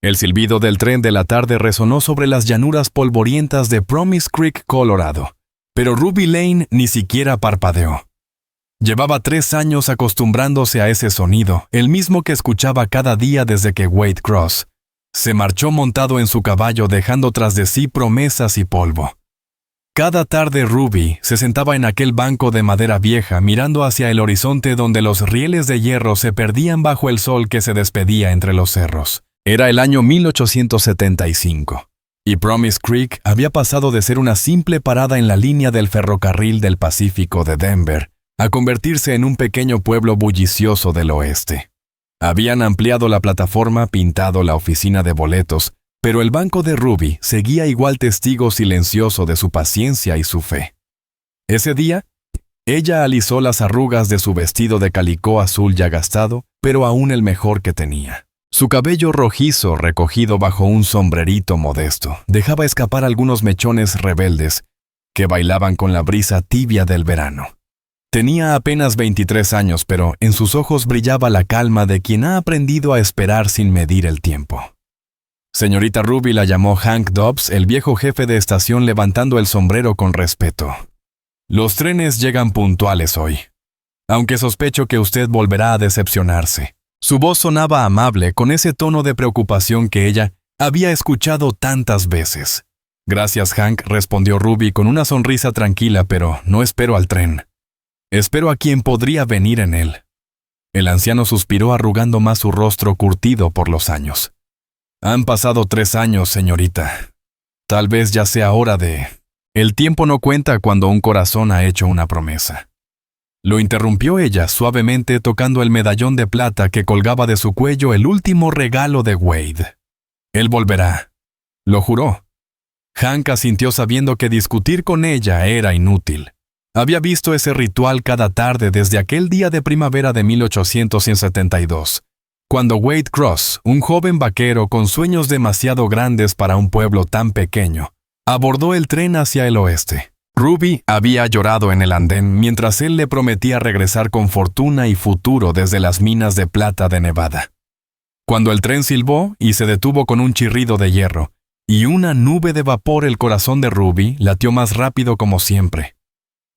El silbido del tren de la tarde resonó sobre las llanuras polvorientas de Promise Creek, Colorado, pero Ruby Lane ni siquiera parpadeó. Llevaba 3 años acostumbrándose a ese sonido, el mismo que escuchaba cada día desde que Wade Cross se marchó montado en su caballo dejando tras de sí promesas y polvo. Cada tarde Ruby se sentaba en aquel banco de madera vieja mirando hacia el horizonte donde los rieles de hierro se perdían bajo el sol que se despedía entre los cerros. Era el año 1875, y Promise Creek había pasado de ser una simple parada en la línea del ferrocarril del Pacífico de Denver a convertirse en un pequeño pueblo bullicioso del oeste. Habían ampliado la plataforma, pintado la oficina de boletos, pero el banco de Ruby seguía igual testigo silencioso de su paciencia y su fe. Ese día, ella alisó las arrugas de su vestido de calicó azul ya gastado, pero aún el mejor que tenía. Su cabello rojizo, recogido bajo un sombrerito modesto, dejaba escapar algunos mechones rebeldes que bailaban con la brisa tibia del verano. Tenía apenas 23 años, pero en sus ojos brillaba la calma de quien ha aprendido a esperar sin medir el tiempo. Señorita Ruby la llamó Hank Dobbs, el viejo jefe de estación, levantando el sombrero con respeto. Los trenes llegan puntuales hoy, aunque sospecho que usted volverá a decepcionarse. Su voz sonaba amable, con ese tono de preocupación que ella había escuchado tantas veces. Gracias, Hank, respondió Ruby con una sonrisa tranquila, pero no espero al tren. Espero a quien podría venir en él. El anciano suspiró arrugando más su rostro curtido por los años. Han pasado 3 años, señorita. Tal vez ya sea hora de... El tiempo no cuenta cuando un corazón ha hecho una promesa. Lo interrumpió ella suavemente tocando el medallón de plata que colgaba de su cuello, el último regalo de Wade. Él volverá. Lo juró. Hank asintió sabiendo que discutir con ella era inútil. Había visto ese ritual cada tarde desde aquel día de primavera de 1872, cuando Wade Cross, un joven vaquero con sueños demasiado grandes para un pueblo tan pequeño, abordó el tren hacia el oeste. Ruby había llorado en el andén mientras él le prometía regresar con fortuna y futuro desde las minas de plata de Nevada. Cuando el tren silbó y se detuvo con un chirrido de hierro y una nube de vapor, el corazón de Ruby latió más rápido como siempre.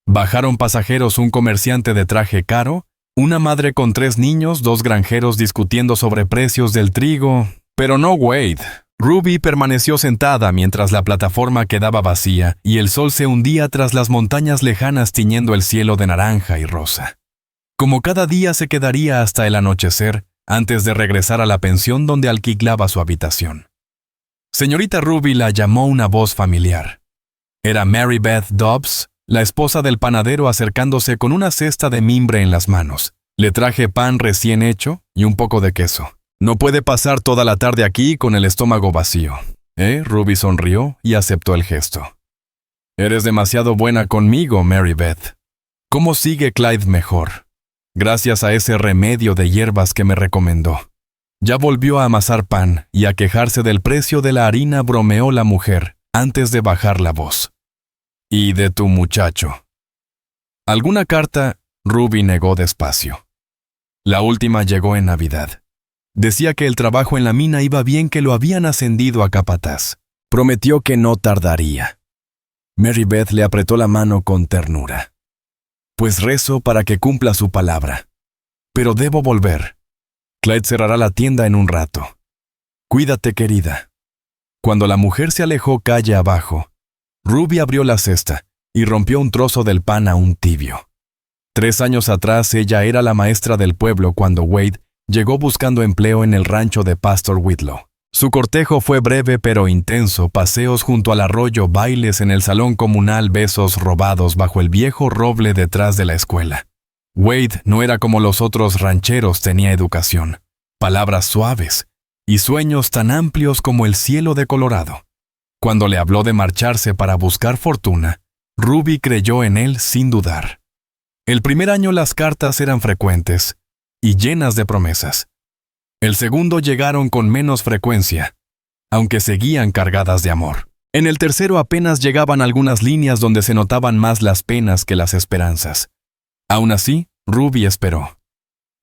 Bajaron pasajeros, un comerciante de traje caro, una madre con 3 niños, 2 granjeros discutiendo sobre precios del trigo, pero no Wade. Ruby permaneció sentada mientras la plataforma quedaba vacía y el sol se hundía tras las montañas lejanas tiñendo el cielo de naranja y rosa. Como cada día se quedaría hasta el anochecer antes de regresar a la pensión donde alquilaba su habitación. Señorita Ruby la llamó una voz familiar. Era Mary Beth Dobbs, la esposa del panadero, acercándose con una cesta de mimbre en las manos. Le traje pan recién hecho y un poco de queso. No puede pasar toda la tarde aquí con el estómago vacío. Ruby sonrió y aceptó el gesto. Eres demasiado buena conmigo, Mary Beth. ¿Cómo sigue Clyde mejor? Gracias a ese remedio de hierbas que me recomendó. Ya volvió a amasar pan y a quejarse del precio de la harina, bromeó la mujer antes de bajar la voz. ¿Y de tu muchacho? ¿Alguna carta? Ruby negó despacio. La última llegó en Navidad. Decía que el trabajo en la mina iba bien, que lo habían ascendido a capataz. Prometió que no tardaría. Mary Beth le apretó la mano con ternura. Pues rezo para que cumpla su palabra. Pero debo volver. Clyde cerrará la tienda en un rato. Cuídate, querida. Cuando la mujer se alejó calle abajo, Ruby abrió la cesta y rompió un trozo del pan aún tibio. 3 años atrás ella era la maestra del pueblo cuando Wade llegó buscando empleo en el rancho de Pastor Whitlow. Su cortejo fue breve pero intenso: paseos junto al arroyo, bailes en el salón comunal, besos robados bajo el viejo roble detrás de la escuela. Wade no era como los otros rancheros, tenía educación, palabras suaves y sueños tan amplios como el cielo de Colorado. Cuando le habló de marcharse para buscar fortuna, Ruby creyó en él sin dudar. El primer año las cartas eran frecuentes y llenas de promesas. El segundo llegaron con menos frecuencia, aunque seguían cargadas de amor. En el tercero apenas llegaban algunas líneas donde se notaban más las penas que las esperanzas. Aún así, Ruby esperó.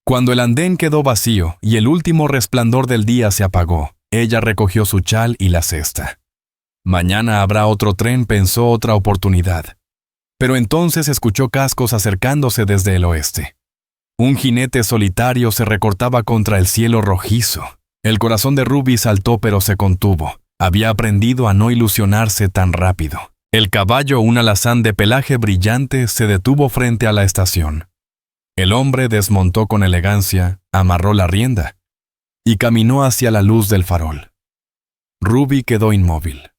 Cuando el andén quedó vacío y el último resplandor del día se apagó, Ella recogió su chal y la cesta. Mañana habrá otro tren, pensó, otra oportunidad. Pero entonces escuchó cascos acercándose desde el oeste. Un jinete solitario se recortaba contra el cielo rojizo. El corazón de Ruby saltó, pero se contuvo. Había aprendido a no ilusionarse tan rápido. El caballo, un alazán de pelaje brillante, se detuvo frente a la estación. El hombre desmontó con elegancia, amarró la rienda y caminó hacia la luz del farol. Ruby quedó inmóvil.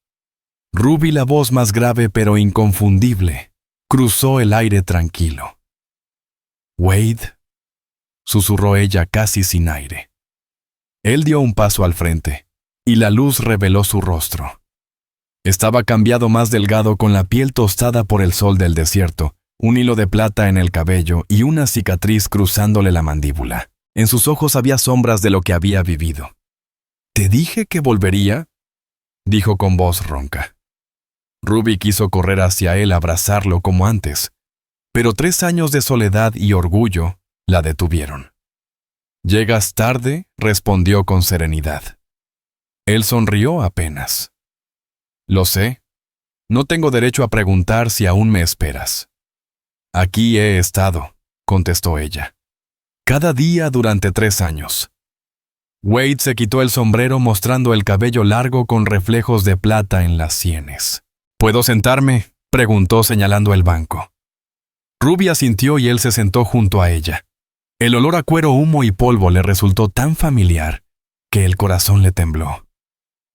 Ruby, la voz más grave pero inconfundible, cruzó el aire tranquilo. «Wade», susurró ella casi sin aire. Él dio un paso al frente, y la luz reveló su rostro. Estaba cambiado, más delgado, con la piel tostada por el sol del desierto, un hilo de plata en el cabello y una cicatriz cruzándole la mandíbula. En sus ojos había sombras de lo que había vivido. «¿Te dije que volvería?», dijo con voz ronca. Ruby quiso correr hacia él, abrazarlo como antes, pero 3 años de soledad y orgullo la detuvieron. «Llegas tarde», respondió con serenidad. Él sonrió apenas. «Lo sé. No tengo derecho a preguntar si aún me esperas». «Aquí he estado», contestó ella. «Cada día durante 3 años». Wade se quitó el sombrero, mostrando el cabello largo con reflejos de plata en las sienes. «¿Puedo sentarme?», preguntó señalando el banco. Ruby asintió y él se sentó junto a ella. El olor a cuero, humo y polvo le resultó tan familiar que el corazón le tembló.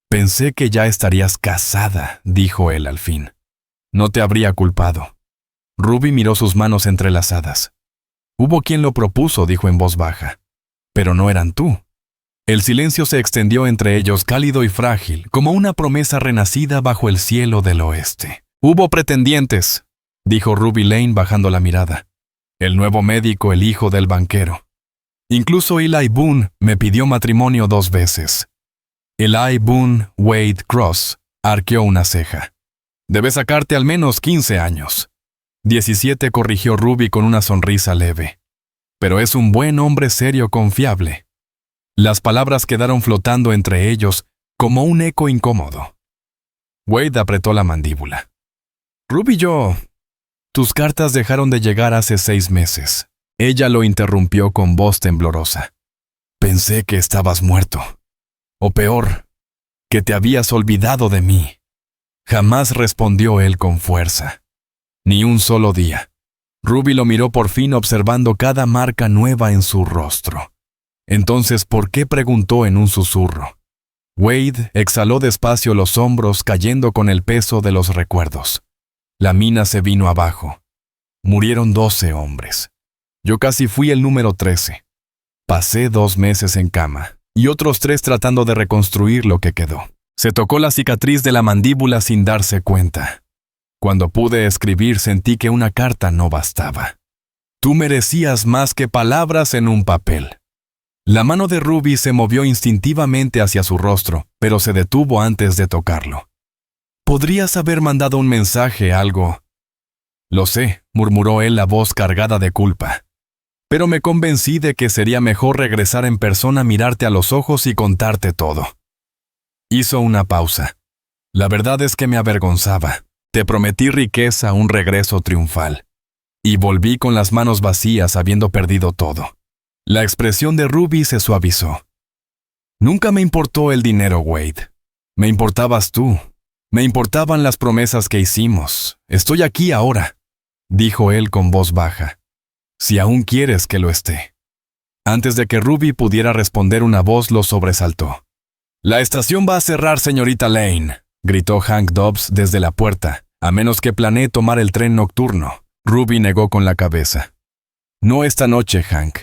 «Pensé que ya estarías casada», dijo él al fin. «No te habría culpado». Ruby miró sus manos entrelazadas. «Hubo quien lo propuso», dijo en voz baja. «Pero no eran tú». El silencio se extendió entre ellos, cálido y frágil, como una promesa renacida bajo el cielo del oeste. «Hubo pretendientes», dijo Ruby Lane bajando la mirada. «El nuevo médico, el hijo del banquero. Incluso Eli Boone me pidió matrimonio 2 veces». Eli Boone Wade Cross arqueó una ceja. «Debe sacarte al menos 15 años». 17, corrigió Ruby con una sonrisa leve. «Pero es un buen hombre, serio, confiable». Las palabras quedaron flotando entre ellos como un eco incómodo. Wade apretó la mandíbula. «Ruby, tus cartas dejaron de llegar hace 6 meses». Ella lo interrumpió con voz temblorosa. «Pensé que estabas muerto. O peor, que te habías olvidado de mí». «Jamás», respondió él con fuerza. «Ni un solo día». Ruby lo miró por fin, observando cada marca nueva en su rostro. «Entonces, ¿por qué?», preguntó en un susurro. Wade exhaló despacio los hombros, cayendo con el peso de los recuerdos. La mina se vino abajo. Murieron 12 hombres. Yo casi fui el número 13. Pasé 2 meses en cama, y otros 3 tratando de reconstruir lo que quedó. Se tocó la cicatriz de la mandíbula sin darse cuenta. Cuando pude escribir, sentí que una carta no bastaba. «Tú merecías más que palabras en un papel». La mano de Ruby se movió instintivamente hacia su rostro, pero se detuvo antes de tocarlo. «Podrías haber mandado un mensaje, algo». «Lo sé», murmuró él, la voz cargada de culpa. «Pero me convencí de que sería mejor regresar en persona, mirarte a los ojos y contarte todo». Hizo una pausa. «La verdad es que me avergonzaba. Te prometí riqueza, un regreso triunfal. Y volví con las manos vacías, habiendo perdido todo». La expresión de Ruby se suavizó. «Nunca me importó el dinero, Wade. Me importabas tú. Me importaban las promesas que hicimos. Estoy aquí ahora», dijo él con voz baja. «Si aún quieres que lo esté». Antes de que Ruby pudiera responder, una voz lo sobresaltó. «La estación va a cerrar, señorita Lane», gritó Hank Dobbs desde la puerta, «a menos que planee tomar el tren nocturno». Ruby negó con la cabeza. «No esta noche, Hank».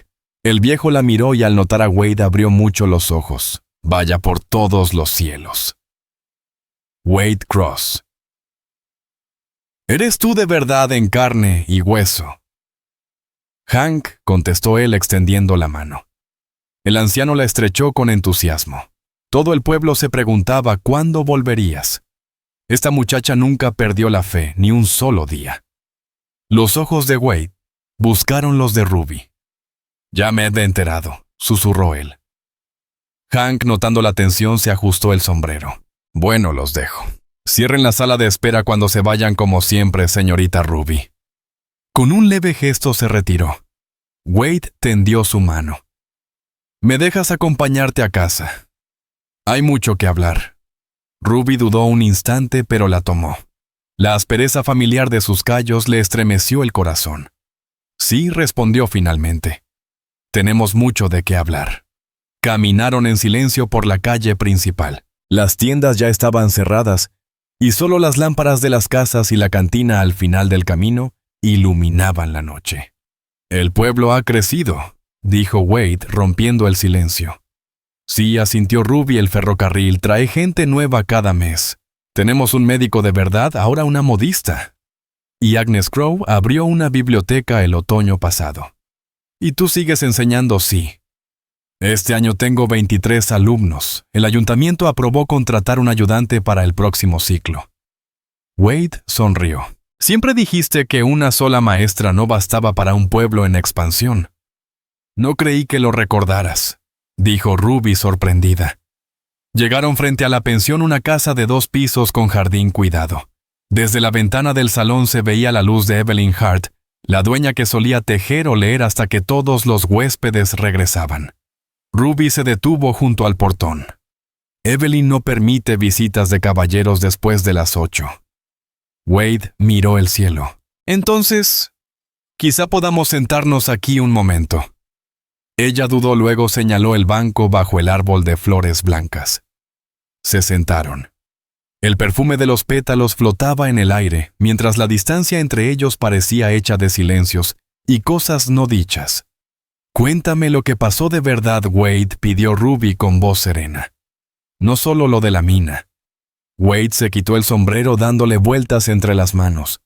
El viejo la miró y al notar a Wade abrió mucho los ojos. «Vaya por todos los cielos». Wade Cross. «¿Eres tú de verdad en carne y hueso?». «Hank», contestó él extendiendo la mano. El anciano la estrechó con entusiasmo. Todo el pueblo se preguntaba cuándo volverías. Esta muchacha nunca perdió la fe, ni un solo día. Los ojos de Wade buscaron los de Ruby. «Ya me he enterado», susurró él. Hank, notando la tensión, se ajustó el sombrero. Bueno, los dejo. Cierren la sala de espera cuando se vayan como siempre, señorita Ruby. Con un leve gesto se retiró. Wade tendió su mano. ¿Me dejas acompañarte a casa? Hay mucho que hablar. Ruby dudó un instante, pero la tomó. La aspereza familiar de sus callos le estremeció el corazón. Sí, respondió finalmente. Tenemos mucho de qué hablar. Caminaron en silencio por la calle principal. Las tiendas ya estaban cerradas, y solo las lámparas de las casas y la cantina al final del camino iluminaban la noche. El pueblo ha crecido, dijo Wade, rompiendo el silencio. Sí, asintió Ruby, el ferrocarril trae gente nueva cada mes. Tenemos un médico de verdad, ahora una modista. Y Agnes Crow abrió una biblioteca el otoño pasado. Y tú sigues enseñando, sí. Este año tengo 23 alumnos. El ayuntamiento aprobó contratar un ayudante para el próximo ciclo. Wade sonrió. Siempre dijiste que una sola maestra no bastaba para un pueblo en expansión. No creí que lo recordaras, dijo Ruby sorprendida. Llegaron frente a la pensión una casa de 2 pisos con jardín cuidado. Desde la ventana del salón se veía la luz de Evelyn Hart, la dueña que solía tejer o leer hasta que todos los huéspedes regresaban. Ruby se detuvo junto al portón. Evelyn no permite visitas de caballeros después de las 8. Wade miró el cielo. Entonces, quizá podamos sentarnos aquí un momento. Ella dudó, luego señaló el banco bajo el árbol de flores blancas. Se sentaron. El perfume de los pétalos flotaba en el aire, mientras la distancia entre ellos parecía hecha de silencios y cosas no dichas. Cuéntame lo que pasó de verdad, Wade, pidió Ruby con voz serena. No solo lo de la mina. Wade se quitó el sombrero dándole vueltas entre las manos.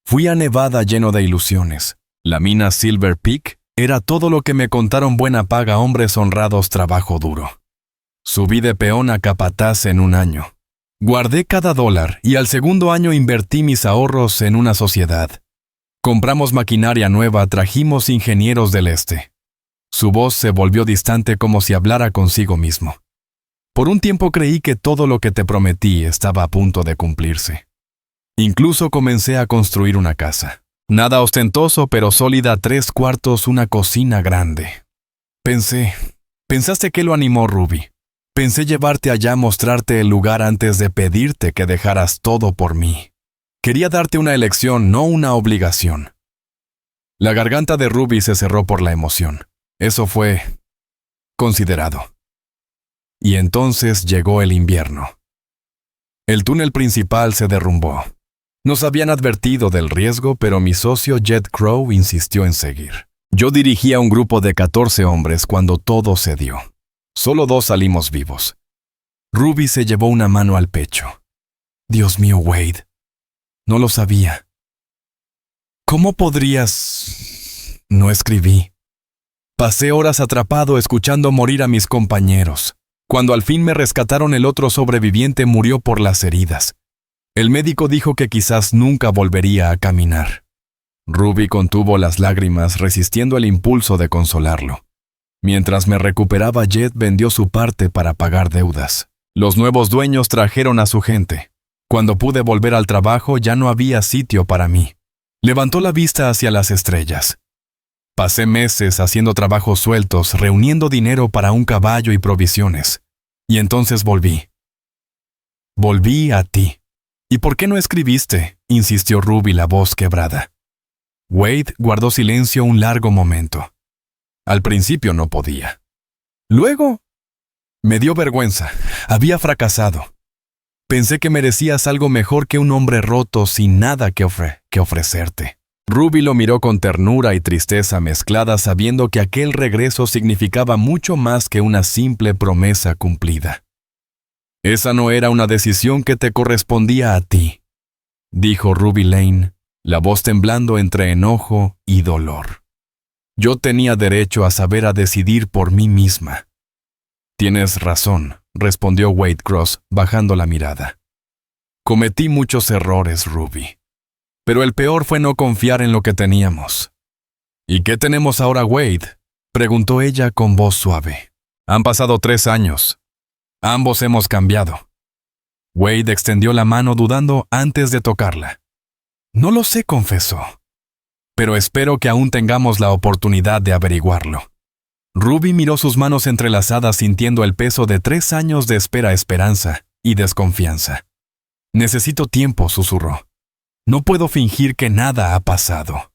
Fui a Nevada lleno de ilusiones. La mina Silver Peak era todo lo que me contaron buena paga hombres honrados, trabajo duro. Subí de peón a capataz en un año. Guardé cada dólar y al segundo año invertí mis ahorros en una sociedad. Compramos maquinaria nueva, trajimos ingenieros del este. Su voz se volvió distante como si hablara consigo mismo. Por un tiempo creí que todo lo que te prometí estaba a punto de cumplirse. Incluso comencé a construir una casa. Nada ostentoso, pero sólida, 3 cuartos, una cocina grande. ¿Pensaste qué lo animó, Ruby? Pensé llevarte allá a mostrarte el lugar antes de pedirte que dejaras todo por mí. Quería darte una elección, no una obligación. La garganta de Ruby se cerró por la emoción. Eso fue considerado. Y entonces llegó el invierno. El túnel principal se derrumbó. Nos habían advertido del riesgo, pero mi socio Jed Crow insistió en seguir. Yo dirigía un grupo de 14 hombres cuando todo se dio. Solo 2 salimos vivos. Ruby se llevó una mano al pecho. Dios mío, Wade. No lo sabía. ¿Cómo podrías...? No escribí. Pasé horas atrapado escuchando morir a mis compañeros. Cuando al fin me rescataron, el otro sobreviviente murió por las heridas. El médico dijo que quizás nunca volvería a caminar. Ruby contuvo las lágrimas, resistiendo el impulso de consolarlo. Mientras me recuperaba, Jed vendió su parte para pagar deudas. Los nuevos dueños trajeron a su gente. Cuando pude volver al trabajo, ya no había sitio para mí. Levantó la vista hacia las estrellas. Pasé meses haciendo trabajos sueltos, reuniendo dinero para un caballo y provisiones. Y entonces volví. Volví a ti. ¿Y por qué no escribiste?, insistió Ruby, la voz quebrada. Wade guardó silencio un largo momento. Al principio no podía. Luego, me dio vergüenza. Había fracasado. Pensé que merecías algo mejor que un hombre roto sin nada que ofrecerte. Ruby lo miró con ternura y tristeza mezclada, sabiendo que aquel regreso significaba mucho más que una simple promesa cumplida. Esa no era una decisión que te correspondía a ti, dijo Ruby Lane, la voz temblando entre enojo y dolor. Yo tenía derecho a saber, a decidir por mí misma. Tienes razón, respondió Wade Cross, bajando la mirada. Cometí muchos errores, Ruby. Pero el peor fue no confiar en lo que teníamos. ¿Y qué tenemos ahora, Wade?, preguntó ella con voz suave. Han pasado 3 años. Ambos hemos cambiado. Wade extendió la mano dudando antes de tocarla. No lo sé, confesó. Pero espero que aún tengamos la oportunidad de averiguarlo. Ruby miró sus manos entrelazadas sintiendo el peso de 3 años de esperanza y desconfianza. Necesito tiempo, susurró. No puedo fingir que nada ha pasado.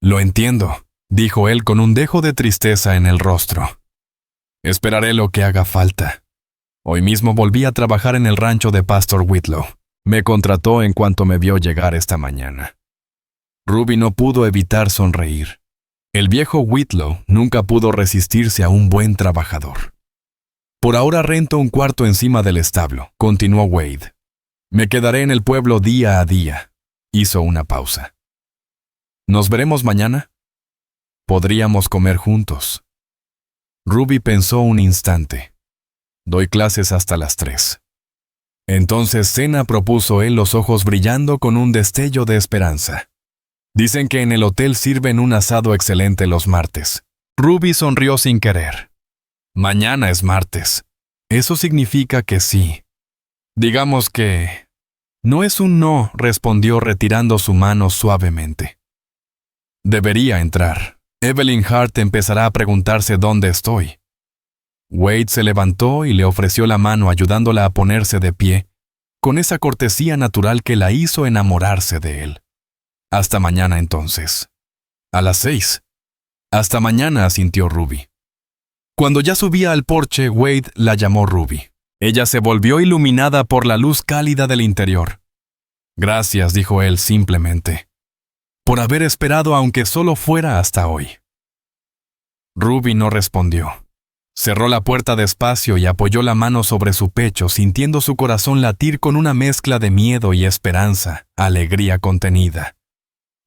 Lo entiendo, dijo él con un dejo de tristeza en el rostro. Esperaré lo que haga falta. Hoy mismo volví a trabajar en el rancho de Pastor Whitlow. Me contrató en cuanto me vio llegar esta mañana. Ruby no pudo evitar sonreír. El viejo Whitlow nunca pudo resistirse a un buen trabajador. Por ahora rento un cuarto encima del establo, continuó Wade. Me quedaré en el pueblo día a día. Hizo una pausa. ¿Nos veremos mañana? Podríamos comer juntos. Ruby pensó un instante. Doy clases hasta las 3. Entonces cena, propuso él, los ojos brillando con un destello de esperanza. Dicen que en el hotel sirven un asado excelente los martes. Ruby sonrió sin querer. Mañana es martes. Eso significa que sí. Digamos que... No es un no, respondió retirando su mano suavemente. Debería entrar. Evelyn Hart empezará a preguntarse dónde estoy. Wade se levantó y le ofreció la mano ayudándola a ponerse de pie, con esa cortesía natural que la hizo enamorarse de él. Hasta mañana entonces. A las 6. Hasta mañana, asintió Ruby. Cuando ya subía al porche, Wade la llamó Ruby. Ella se volvió iluminada por la luz cálida del interior. Gracias, dijo él simplemente, por haber esperado aunque solo fuera hasta hoy. Ruby no respondió. Cerró la puerta despacio y apoyó la mano sobre su pecho, sintiendo su corazón latir con una mezcla de miedo y esperanza, alegría contenida.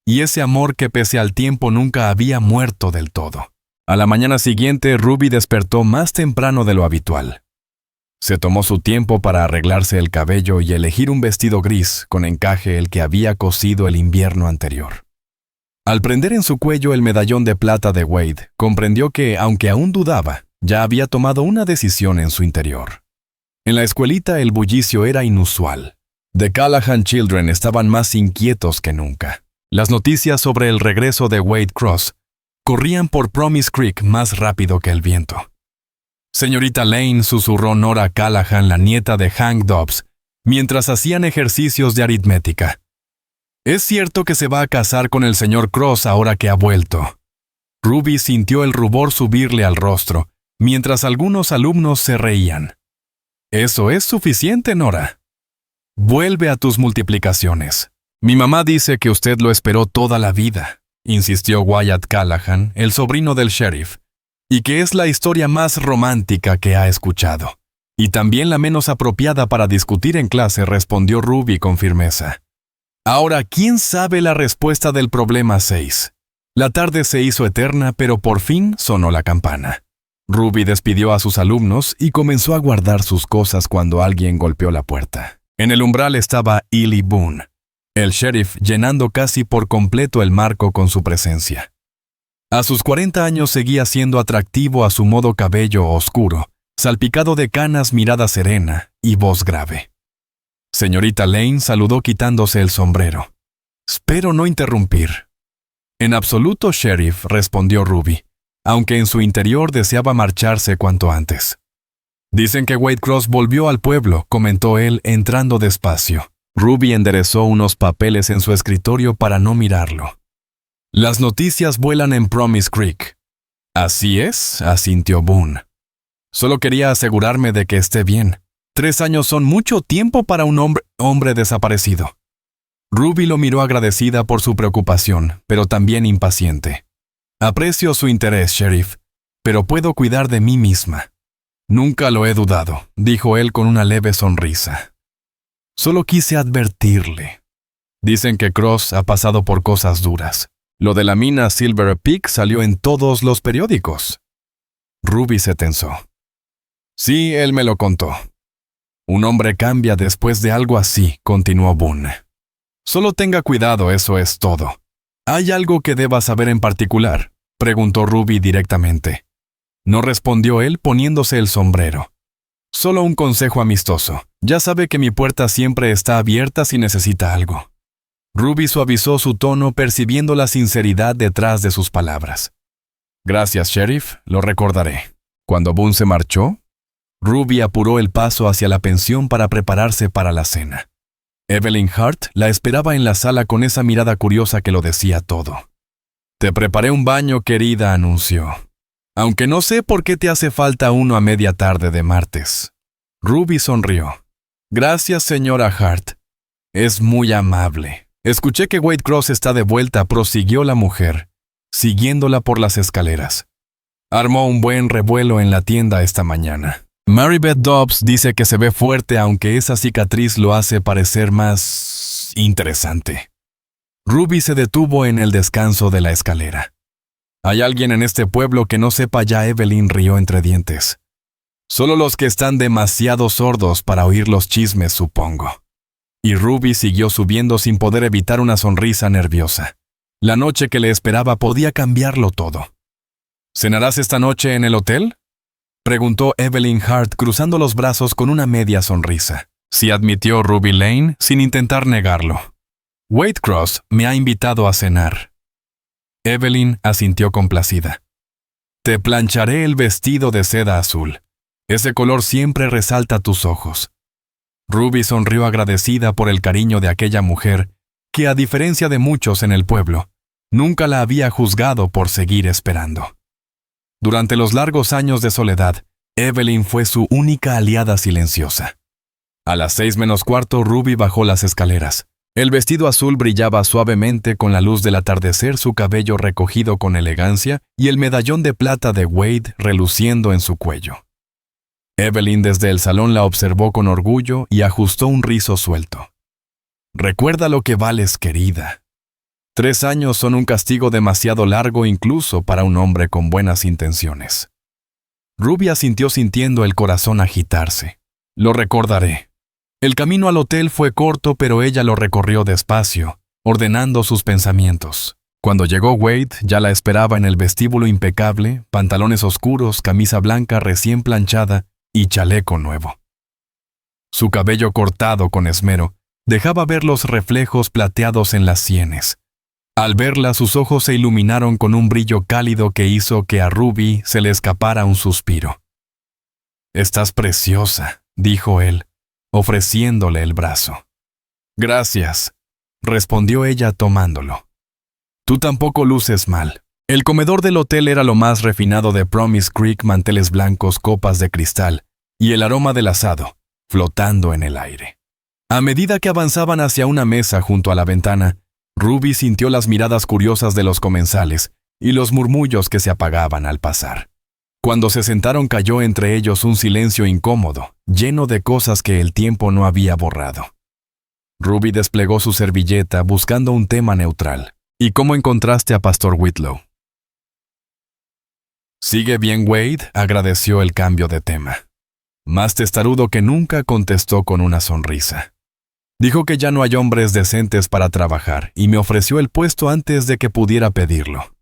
Y ese amor que pese al tiempo nunca había muerto del todo. A la mañana siguiente, Ruby despertó más temprano de lo habitual. Se tomó su tiempo para arreglarse el cabello y elegir un vestido gris con encaje el que había cosido el invierno anterior. Al prender en su cuello el medallón de plata de Wade, comprendió que, aunque aún dudaba, ya había tomado una decisión en su interior. En la escuelita el bullicio era inusual. The Callahan Children estaban más inquietos que nunca. Las noticias sobre el regreso de Wade Cross corrían por Promise Creek más rápido que el viento. Señorita Lane, susurró Nora Callahan, la nieta de Hank Dobbs, mientras hacían ejercicios de aritmética. ¿Es cierto que se va a casar con el señor Cross ahora que ha vuelto? Ruby sintió el rubor subirle al rostro, mientras algunos alumnos se reían. Eso es suficiente, Nora. Vuelve a tus multiplicaciones. Mi mamá dice que usted lo esperó toda la vida, insistió Wyatt Callahan, el sobrino del sheriff, y que es la historia más romántica que ha escuchado. Y también la menos apropiada para discutir en clase, respondió Ruby con firmeza. Ahora, ¿quién sabe la respuesta del problema 6? La tarde se hizo eterna, pero por fin sonó la campana. Ruby despidió a sus alumnos y comenzó a guardar sus cosas cuando alguien golpeó la puerta. En el umbral estaba Ely Boone, el sheriff, llenando casi por completo el marco con su presencia. A sus 40 años seguía siendo atractivo a su modo cabello oscuro, salpicado de canas, mirada serena y voz grave. Señorita Lane saludó quitándose el sombrero. Espero no interrumpir. En absoluto, sheriff, respondió Ruby, aunque en su interior deseaba marcharse cuanto antes. Dicen que Wade Cross volvió al pueblo, comentó él entrando despacio. Ruby enderezó unos papeles en su escritorio para no mirarlo. Las noticias vuelan en Promise Creek. Así es, asintió Boone. Solo quería asegurarme de que esté bien. 3 años son mucho tiempo para un hombre desaparecido. Ruby lo miró agradecida por su preocupación, pero también impaciente. Aprecio su interés, sheriff, pero puedo cuidar de mí misma. Nunca lo he dudado, dijo él con una leve sonrisa. Solo quise advertirle. Dicen que Cross ha pasado por cosas duras. Lo de la mina Silver Peak salió en todos los periódicos. Ruby se tensó. Sí, él me lo contó. Un hombre cambia después de algo así, continuó Boone. Solo tenga cuidado, eso es todo. ¿Hay algo que deba saber en particular?, preguntó Ruby directamente. No respondió él poniéndose el sombrero. Solo un consejo amistoso. Ya sabe que mi puerta siempre está abierta si necesita algo. Ruby suavizó su tono percibiendo la sinceridad detrás de sus palabras. Gracias, Sheriff, lo recordaré. Cuando Boone se marchó, Ruby apuró el paso hacia la pensión para prepararse para la cena. Evelyn Hart la esperaba en la sala con esa mirada curiosa que lo decía todo. «Te preparé un baño, querida», anunció. «Aunque no sé por qué te hace falta uno a media tarde de martes». Ruby sonrió. «Gracias, señora Hart. Es muy amable. Escuché que Wade Cross está de vuelta», prosiguió la mujer, siguiéndola por las escaleras. «Armó un buen revuelo en la tienda esta mañana. Marybeth Dobbs dice que se ve fuerte, aunque esa cicatriz lo hace parecer más interesante». Ruby se detuvo en el descanso de la escalera. «¿Hay alguien en este pueblo que no sepa ya?», Evelyn rió entre dientes. «Solo los que están demasiado sordos para oír los chismes, supongo». Y Ruby siguió subiendo sin poder evitar una sonrisa nerviosa. La noche que le esperaba podía cambiarlo todo. «¿Cenarás esta noche en el hotel?», preguntó Evelyn Hart cruzando los brazos con una media sonrisa. Sí, admitió Ruby Lane sin intentar negarlo. «Wade Cross me ha invitado a cenar». Evelyn asintió complacida. «Te plancharé el vestido de seda azul. Ese color siempre resalta tus ojos». Ruby sonrió agradecida por el cariño de aquella mujer que, a diferencia de muchos en el pueblo, nunca la había juzgado por seguir esperando. Durante los largos años de soledad, Evelyn fue su única aliada silenciosa. A las 6:45 Ruby bajó las escaleras. El vestido azul brillaba suavemente con la luz del atardecer, su cabello recogido con elegancia y el medallón de plata de Wade reluciendo en su cuello. Evelyn desde el salón la observó con orgullo y ajustó un rizo suelto. «Recuerda lo que vales, querida. 3 años son un castigo demasiado largo incluso para un hombre con buenas intenciones». Ruby asintió sintiendo el corazón agitarse. «Lo recordaré». El camino al hotel fue corto, pero ella lo recorrió despacio, ordenando sus pensamientos. Cuando llegó Wade, ya la esperaba en el vestíbulo impecable, pantalones oscuros, camisa blanca recién planchada y chaleco nuevo. Su cabello cortado con esmero dejaba ver los reflejos plateados en las sienes. Al verla, sus ojos se iluminaron con un brillo cálido que hizo que a Ruby se le escapara un suspiro. «Estás preciosa», dijo él, ofreciéndole el brazo. «Gracias», respondió ella tomándolo. «Tú tampoco luces mal». El comedor del hotel era lo más refinado de Promise Creek, manteles blancos, copas de cristal y el aroma del asado, flotando en el aire. A medida que avanzaban hacia una mesa junto a la ventana, Ruby sintió las miradas curiosas de los comensales y los murmullos que se apagaban al pasar. Cuando se sentaron cayó entre ellos un silencio incómodo, lleno de cosas que el tiempo no había borrado. Ruby desplegó su servilleta buscando un tema neutral. «¿Y cómo encontraste a Pastor Whitlow?». «¿Sigue bien, Wade?», agradeció el cambio de tema. Más testarudo que nunca, contestó con una sonrisa. «Dijo que ya no hay hombres decentes para trabajar y me ofreció el puesto antes de que pudiera pedirlo».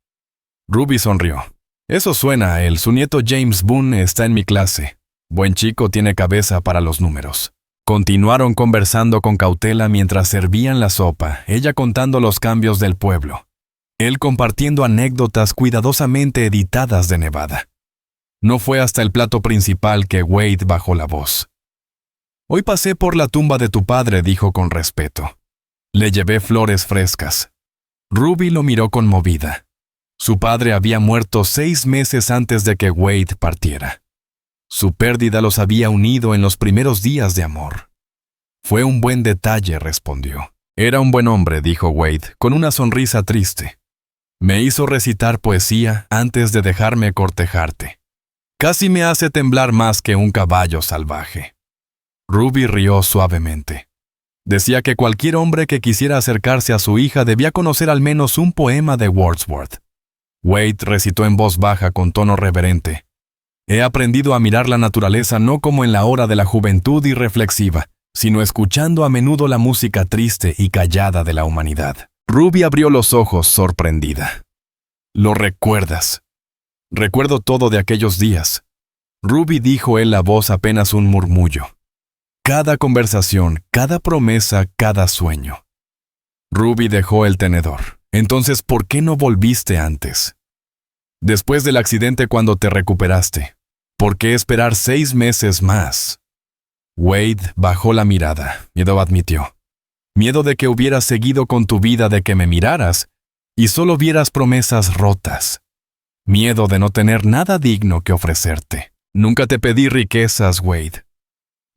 Ruby sonrió. «Eso suena a él. Su nieto James Boone está en mi clase. Buen chico, tiene cabeza para los números». Continuaron conversando con cautela mientras servían la sopa, ella contando los cambios del pueblo. Él compartiendo anécdotas cuidadosamente editadas de Nevada. No fue hasta el plato principal que Wade bajó la voz. «Hoy pasé por la tumba de tu padre», dijo con respeto. «Le llevé flores frescas». Ruby lo miró conmovida. Su padre había muerto 6 meses antes de que Wade partiera. Su pérdida los había unido en los primeros días de amor. «Fue un buen detalle», respondió. «Era un buen hombre», dijo Wade, con una sonrisa triste. «Me hizo recitar poesía antes de dejarme cortejarte. Casi me hace temblar más que un caballo salvaje». Ruby rió suavemente. Decía que cualquier hombre que quisiera acercarse a su hija debía conocer al menos un poema de Wordsworth. Wade recitó en voz baja con tono reverente. «He aprendido a mirar la naturaleza no como en la hora de la juventud irreflexiva, sino escuchando a menudo la música triste y callada de la humanidad». Ruby abrió los ojos sorprendida. «¿Lo recuerdas?». Recuerdo todo de aquellos días. Ruby, dijo él, la voz apenas un murmullo. Cada conversación, cada promesa, cada sueño. Ruby dejó el tenedor. Entonces, ¿por qué no volviste antes? Después del accidente, cuando te recuperaste, ¿por qué esperar 6 meses más? Wade bajó la mirada, miedo admitió. Miedo de que hubieras seguido con tu vida, de que me miraras y solo vieras promesas rotas. Miedo de no tener nada digno que ofrecerte. Nunca te pedí riquezas, Wade.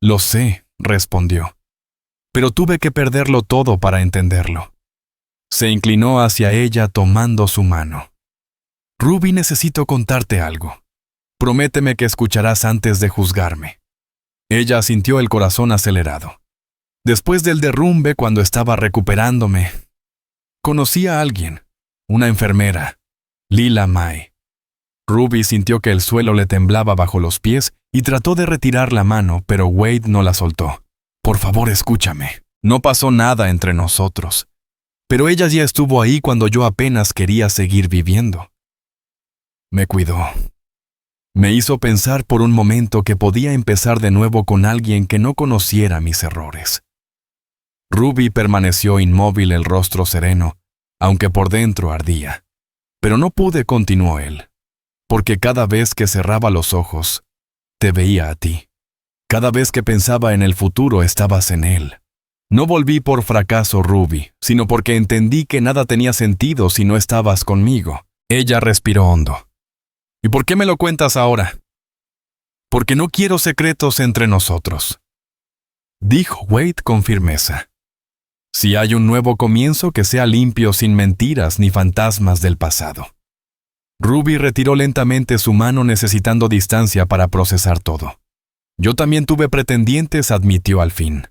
Lo sé, respondió. Pero tuve que perderlo todo para entenderlo. Se inclinó hacia ella tomando su mano. Ruby, necesito contarte algo. Prométeme que escucharás antes de juzgarme. Ella sintió el corazón acelerado. Después del derrumbe, cuando estaba recuperándome, conocí a alguien, una enfermera, Lila Mae. Ruby sintió que el suelo le temblaba bajo los pies y trató de retirar la mano, pero Wade no la soltó. Por favor, escúchame. No pasó nada entre nosotros. Pero ella ya estuvo ahí cuando yo apenas quería seguir viviendo. Me cuidó. Me hizo pensar por un momento que podía empezar de nuevo con alguien que no conociera mis errores. Ruby permaneció inmóvil, el rostro sereno, aunque por dentro ardía. Pero no pude, continuó él, porque cada vez que cerraba los ojos, te veía a ti. Cada vez que pensaba en el futuro, estabas en él. No volví por fracaso, Ruby, sino porque entendí que nada tenía sentido si no estabas conmigo. Ella respiró hondo. ¿Y por qué me lo cuentas ahora? Porque no quiero secretos entre nosotros, dijo Wade con firmeza. Si hay un nuevo comienzo, que sea limpio, sin mentiras ni fantasmas del pasado. Ruby retiró lentamente su mano, necesitando distancia para procesar todo. Yo también tuve pretendientes, admitió al fin.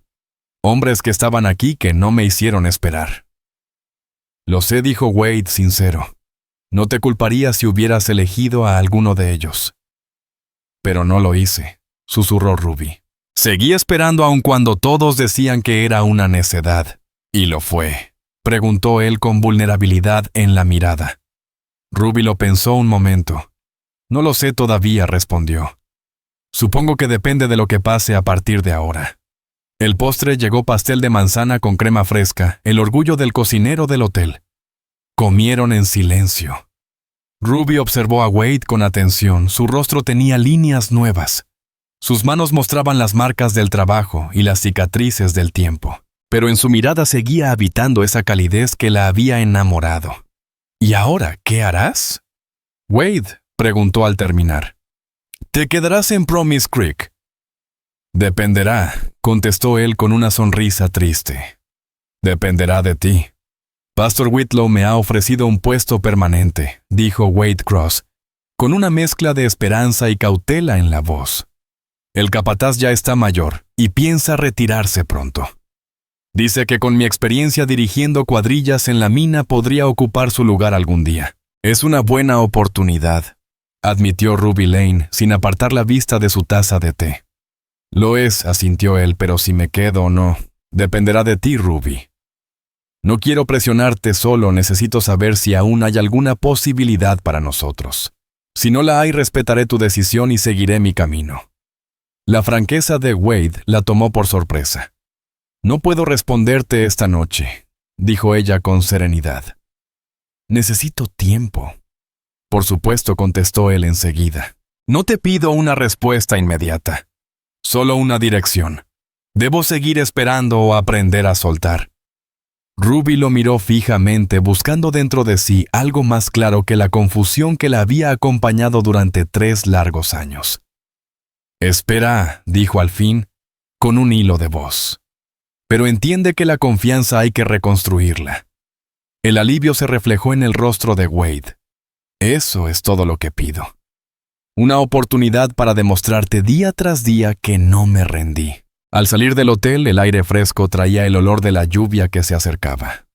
Hombres que estaban aquí que no me hicieron esperar. Lo sé, dijo Wade sincero. No te culparía si hubieras elegido a alguno de ellos. Pero no lo hice, susurró Ruby. Seguí esperando aun cuando todos decían que era una necedad. ¿Y lo fue?, preguntó él con vulnerabilidad en la mirada. Ruby lo pensó un momento. No lo sé todavía, respondió. Supongo que depende de lo que pase a partir de ahora. El postre llegó: pastel de manzana con crema fresca, el orgullo del cocinero del hotel. Comieron en silencio. Ruby observó a Wade con atención. Su rostro tenía líneas nuevas. Sus manos mostraban las marcas del trabajo y las cicatrices del tiempo. Pero en su mirada seguía habitando esa calidez que la había enamorado. ¿Y ahora qué harás? Wade, preguntó al terminar. ¿Te quedarás en Promise Creek? Dependerá, contestó él con una sonrisa triste. Dependerá de ti. Pastor Whitlow me ha ofrecido un puesto permanente, dijo Wade Cross, con una mezcla de esperanza y cautela en la voz. El capataz ya está mayor y piensa retirarse pronto. Dice que con mi experiencia dirigiendo cuadrillas en la mina podría ocupar su lugar algún día. Es una buena oportunidad, admitió Ruby Lane sin apartar la vista de su taza de té. Lo es, asintió él, pero si me quedo o no, dependerá de ti, Ruby. No quiero presionarte, solo necesito saber si aún hay alguna posibilidad para nosotros. Si no la hay, respetaré tu decisión y seguiré mi camino. La franqueza de Wade la tomó por sorpresa. No puedo responderte esta noche, dijo ella con serenidad. Necesito tiempo. Por supuesto, contestó él enseguida. No te pido una respuesta inmediata, solo una dirección. Debo seguir esperando o aprender a soltar. Ruby lo miró fijamente, buscando dentro de sí algo más claro que la confusión que la había acompañado durante 3 largos años. Espera, dijo al fin, con un hilo de voz. Pero entiende que la confianza hay que reconstruirla. El alivio se reflejó en el rostro de Wade. Eso es todo lo que pido. Una oportunidad para demostrarte día tras día que no me rendí. Al salir del hotel, el aire fresco traía el olor de la lluvia que se acercaba.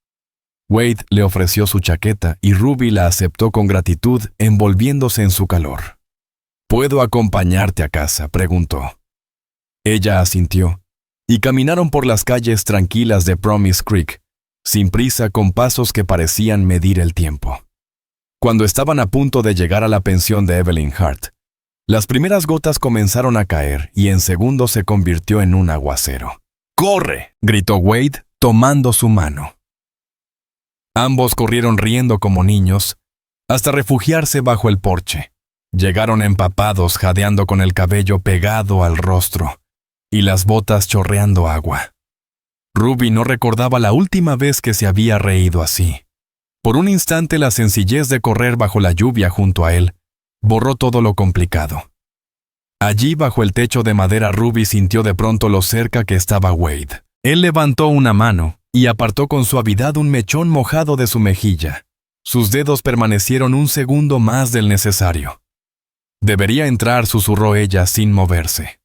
Wade le ofreció su chaqueta y Ruby la aceptó con gratitud, envolviéndose en su calor. ¿Puedo acompañarte a casa?, preguntó. Ella asintió, y caminaron por las calles tranquilas de Promise Creek, sin prisa, con pasos que parecían medir el tiempo. Cuando estaban a punto de llegar a la pensión de Evelyn Hart, las primeras gotas comenzaron a caer y en segundos se convirtió en un aguacero. ¡Corre!, gritó Wade, tomando su mano. Ambos corrieron riendo como niños, hasta refugiarse bajo el porche. Llegaron empapados, jadeando con el cabello pegado al rostro y las botas chorreando agua. Ruby no recordaba la última vez que se había reído así. Por un instante la sencillez de correr bajo la lluvia junto a él borró todo lo complicado. Allí bajo el techo de madera Ruby sintió de pronto lo cerca que estaba Wade. Él levantó una mano y apartó con suavidad un mechón mojado de su mejilla. Sus dedos permanecieron un segundo más del necesario. «Debería entrar», susurró ella sin moverse.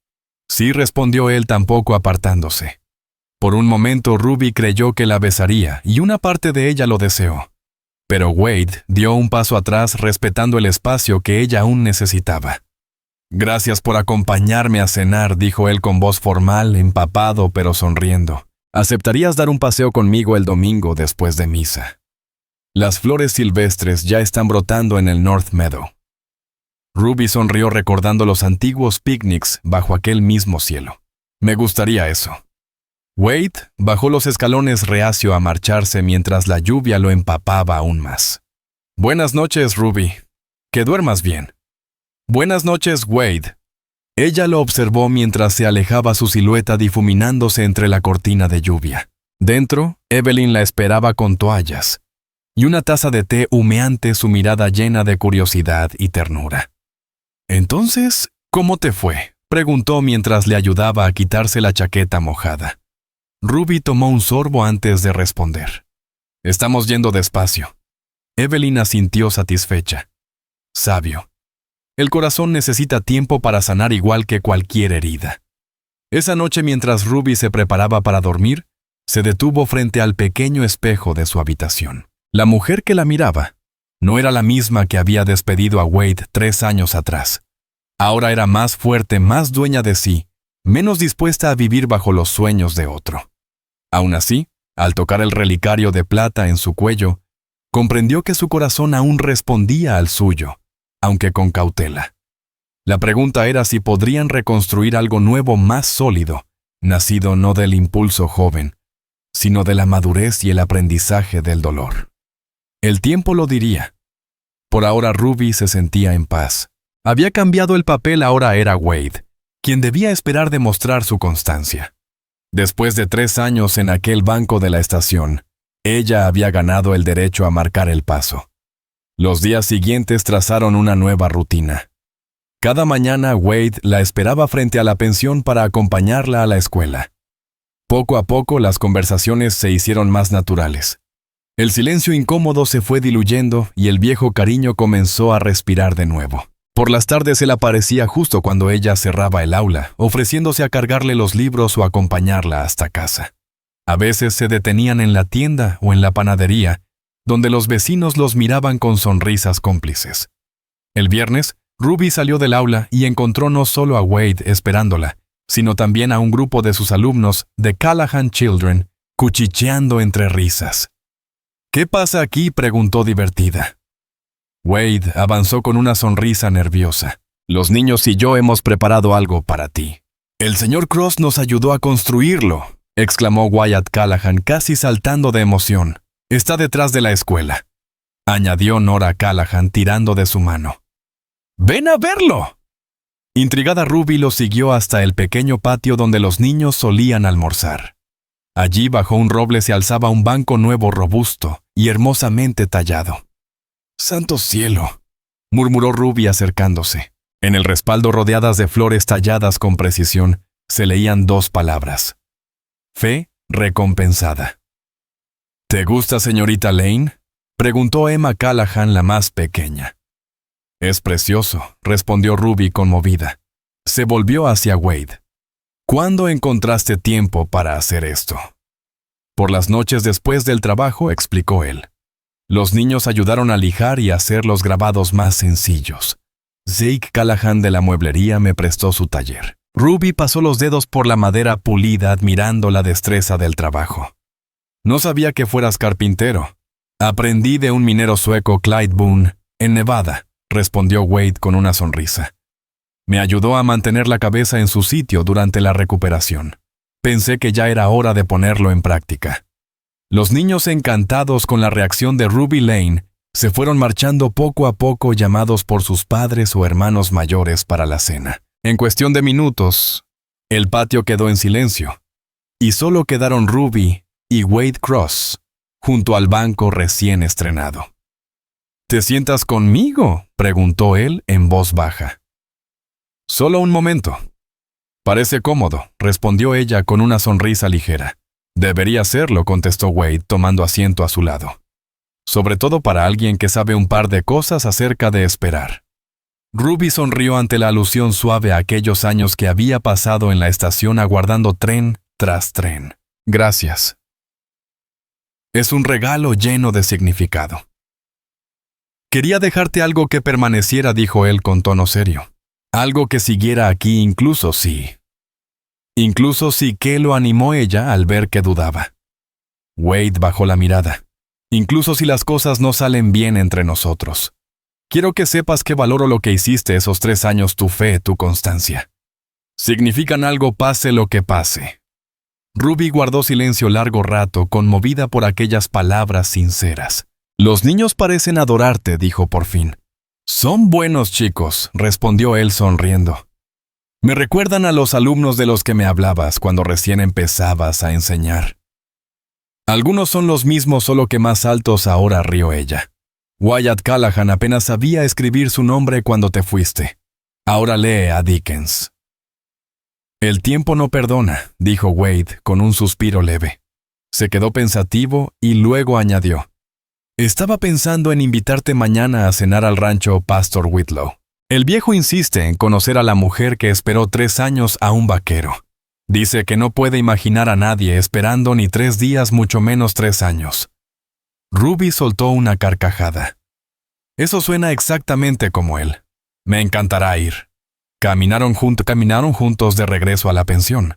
«Sí», respondió él tampoco apartándose. Por un momento Ruby creyó que la besaría y una parte de ella lo deseó. Pero Wade dio un paso atrás respetando el espacio que ella aún necesitaba. «Gracias por acompañarme a cenar», dijo él con voz formal, empapado pero sonriendo. «¿Aceptarías dar un paseo conmigo el domingo después de misa? Las flores silvestres ya están brotando en el North Meadow». Ruby sonrió recordando los antiguos picnics bajo aquel mismo cielo. «Me gustaría eso». Wade bajó los escalones reacio a marcharse mientras la lluvia lo empapaba aún más. «Buenas noches, Ruby. Que duermas bien». «Buenas noches, Wade». Ella lo observó mientras se alejaba su silueta difuminándose entre la cortina de lluvia. Dentro, Evelyn la esperaba con toallas y una taza de té humeante, su mirada llena de curiosidad y ternura. «Entonces, ¿cómo te fue?», preguntó mientras le ayudaba a quitarse la chaqueta mojada. Ruby tomó un sorbo antes de responder. «Estamos yendo despacio». Evelyn asintió satisfecha. «Sabio. El corazón necesita tiempo para sanar igual que cualquier herida». Esa noche, mientras Ruby se preparaba para dormir, se detuvo frente al pequeño espejo de su habitación. La mujer que la miraba no era la misma que había despedido a Wade 3 años atrás. Ahora era más fuerte, más dueña de sí, menos dispuesta a vivir bajo los sueños de otro. Aún así, al tocar el relicario de plata en su cuello, comprendió que su corazón aún respondía al suyo, aunque con cautela. La pregunta era si podrían reconstruir algo nuevo más sólido, nacido no del impulso joven, sino de la madurez y el aprendizaje del dolor. El tiempo lo diría. Por ahora Ruby se sentía en paz. Había cambiado el papel, ahora era Wade, quien debía esperar demostrar su constancia. Después de 3 años en aquel banco de la estación, ella había ganado el derecho a marcar el paso. Los días siguientes trazaron una nueva rutina. Cada mañana Wade la esperaba frente a la pensión para acompañarla a la escuela. Poco a poco las conversaciones se hicieron más naturales. El silencio incómodo se fue diluyendo y el viejo cariño comenzó a respirar de nuevo. Por las tardes él aparecía justo cuando ella cerraba el aula, ofreciéndose a cargarle los libros o acompañarla hasta casa. A veces se detenían en la tienda o en la panadería, donde los vecinos los miraban con sonrisas cómplices. El viernes, Ruby salió del aula y encontró no solo a Wade esperándola, sino también a un grupo de sus alumnos de Callahan Children, cuchicheando entre risas. «¿Qué pasa aquí?», preguntó divertida. Wade avanzó con una sonrisa nerviosa. «Los niños y yo hemos preparado algo para ti». «El señor Cross nos ayudó a construirlo», exclamó Wyatt Callahan casi saltando de emoción. «Está detrás de la escuela», añadió Nora Callahan tirando de su mano. «¡Ven a verlo!». Intrigada Ruby lo siguió hasta el pequeño patio donde los niños solían almorzar. Allí bajo un roble se alzaba un banco nuevo, robusto y hermosamente tallado. «¡Santo cielo!», murmuró Ruby acercándose. En el respaldo, rodeadas de flores talladas con precisión, se leían 2 palabras: «Fe recompensada». «¿Te gusta, señorita Lane?», preguntó Emma Callahan, la más pequeña. «Es precioso», respondió Ruby conmovida. Se volvió hacia Wade. «¿Cuándo encontraste tiempo para hacer esto?». «Por las noches después del trabajo», explicó él. Los niños ayudaron a lijar y hacer los grabados más sencillos. Zeke Callahan de la mueblería me prestó su taller. Ruby pasó los dedos por la madera pulida admirando la destreza del trabajo. «No sabía que fueras carpintero. Aprendí de un minero sueco, Clyde Boone, en Nevada, respondió Wade con una sonrisa. Me ayudó a mantener la cabeza en su sitio durante la recuperación. Pensé que ya era hora de ponerlo en práctica. Los niños, encantados con la reacción de Ruby Lane, se fueron marchando poco a poco, llamados por sus padres o hermanos mayores para la cena. En cuestión de minutos, el patio quedó en silencio, y solo quedaron Ruby y Wade Cross junto al banco recién estrenado. ¿Te sientas conmigo?, preguntó él en voz baja. Solo un momento. Parece cómodo, respondió ella con una sonrisa ligera. Debería serlo, contestó Wade, tomando asiento a su lado. Sobre todo para alguien que sabe un par de cosas acerca de esperar. Ruby sonrió ante la alusión suave a aquellos años que había pasado en la estación aguardando tren tras tren. Gracias. Es un regalo lleno de significado. Quería dejarte algo que permaneciera, dijo él con tono serio. Algo que siguiera aquí incluso si que lo animó ella al ver que dudaba. Wade bajó la mirada. Incluso si las cosas no salen bien entre nosotros. Quiero que sepas que valoro lo que hiciste esos 3 años, tu fe, tu constancia. Significan algo pase lo que pase. Ruby guardó silencio largo rato, conmovida por aquellas palabras sinceras. Los niños parecen adorarte, dijo por fin. Son buenos chicos, respondió él sonriendo. Me recuerdan a los alumnos de los que me hablabas cuando recién empezabas a enseñar. Algunos son los mismos, solo que más altos ahora, rió ella. Wyatt Callahan apenas sabía escribir su nombre cuando te fuiste. Ahora lee a Dickens. El tiempo no perdona, dijo Wade con un suspiro leve. Se quedó pensativo y luego añadió. Estaba pensando en invitarte mañana a cenar al rancho Pastor Whitlow. El viejo insiste en conocer a la mujer que esperó 3 años a un vaquero. Dice que no puede imaginar a nadie esperando ni 3 días, mucho menos 3 años. Ruby soltó una carcajada. Eso suena exactamente como él. Me encantará ir. Caminaron juntos de regreso a la pensión.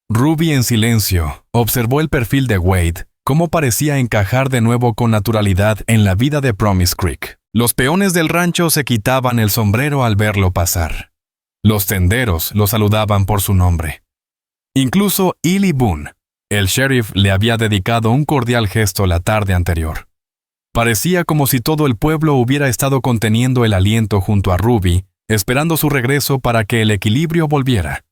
Ruby, en silencio, observó el perfil de Wade, cómo parecía encajar de nuevo con naturalidad en la vida de Promise Creek. Los peones del rancho se quitaban el sombrero al verlo pasar. Los tenderos lo saludaban por su nombre. Incluso Ely Boone, el sheriff, le había dedicado un cordial gesto la tarde anterior. Parecía como si todo el pueblo hubiera estado conteniendo el aliento junto a Ruby, esperando su regreso para que el equilibrio volviera.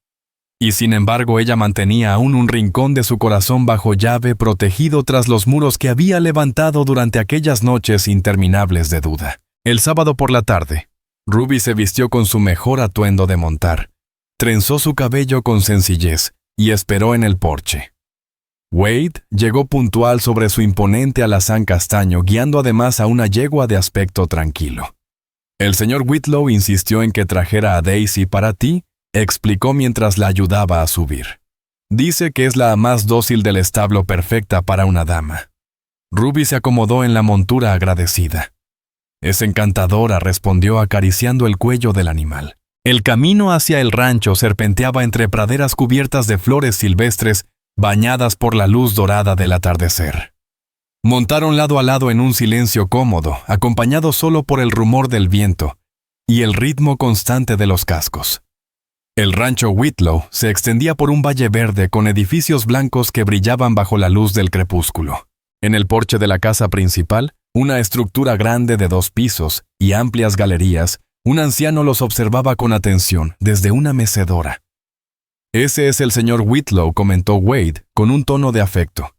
Y sin embargo ella mantenía aún un rincón de su corazón bajo llave, protegido tras los muros que había levantado durante aquellas noches interminables de duda. El sábado por la tarde, Ruby se vistió con su mejor atuendo de montar, trenzó su cabello con sencillez y esperó en el porche. Wade llegó puntual sobre su imponente alazán castaño, guiando además a una yegua de aspecto tranquilo. El señor Whitlow insistió en que trajera a Daisy para ti, explicó mientras la ayudaba a subir. Dice que es la más dócil del establo, perfecta para una dama. Ruby se acomodó en la montura agradecida. Es encantadora, respondió acariciando el cuello del animal. El camino hacia el rancho serpenteaba entre praderas cubiertas de flores silvestres, bañadas por la luz dorada del atardecer. Montaron lado a lado en un silencio cómodo, acompañado solo por el rumor del viento y el ritmo constante de los cascos. El rancho Whitlow se extendía por un valle verde con edificios blancos que brillaban bajo la luz del crepúsculo. En el porche de la casa principal, una estructura grande de 2 pisos y amplias galerías, un anciano los observaba con atención desde una mecedora. Ese es el señor Whitlow, comentó Wade con un tono de afecto.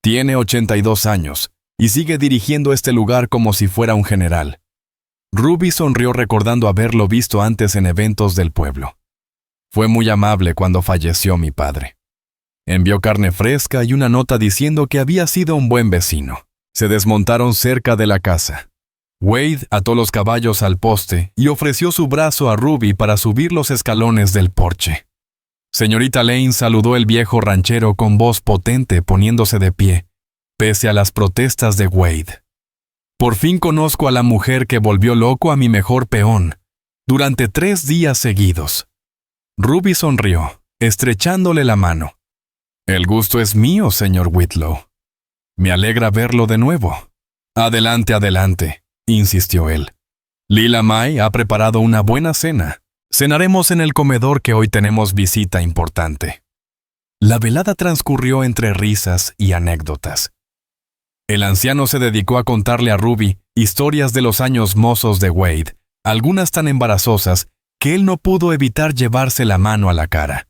Tiene 82 años y sigue dirigiendo este lugar como si fuera un general. Ruby sonrió recordando haberlo visto antes en eventos del pueblo. Fue muy amable cuando falleció mi padre. Envió carne fresca y una nota diciendo que había sido un buen vecino. Se desmontaron cerca de la casa. Wade ató los caballos al poste y ofreció su brazo a Ruby para subir los escalones del porche. Señorita Lane, saludó el viejo ranchero con voz potente, poniéndose de pie, pese a las protestas de Wade. Por fin conozco a la mujer que volvió loco a mi mejor peón, durante 3 días seguidos. Ruby sonrió, estrechándole la mano. El gusto es mío, señor Whitlow. Me alegra verlo de nuevo. Adelante, adelante. insistió él. Lila Mai ha preparado una buena cena. Cenaremos en el comedor que hoy tenemos visita importante. La velada transcurrió entre risas y anécdotas. El anciano se dedicó a contarle a Ruby historias de los años mozos de Wade, algunas tan embarazosas que él no pudo evitar llevarse la mano a la cara.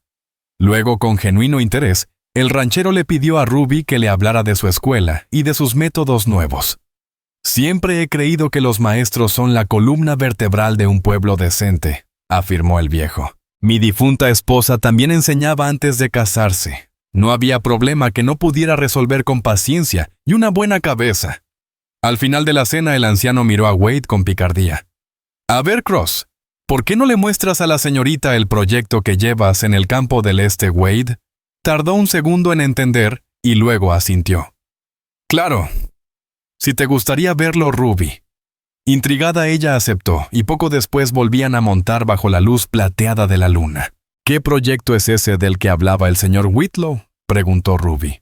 Luego, con genuino interés, el ranchero le pidió a Ruby que le hablara de su escuela y de sus métodos nuevos. Siempre he creído que los maestros son la columna vertebral de un pueblo decente, afirmó el viejo. Mi difunta esposa también enseñaba antes de casarse. No había problema que no pudiera resolver con paciencia y una buena cabeza. Al final de la cena, el anciano miró a Wade con picardía. A ver, Cross, ¿por qué no le muestras a la señorita el proyecto que llevas en el campo del este, Wade? Tardó un segundo en entender y luego asintió. Claro. Si te gustaría verlo, Ruby. Intrigada, ella aceptó y poco después volvían a montar bajo la luz plateada de la luna. ¿Qué proyecto es ese del que hablaba el señor Whitlow?, preguntó Ruby.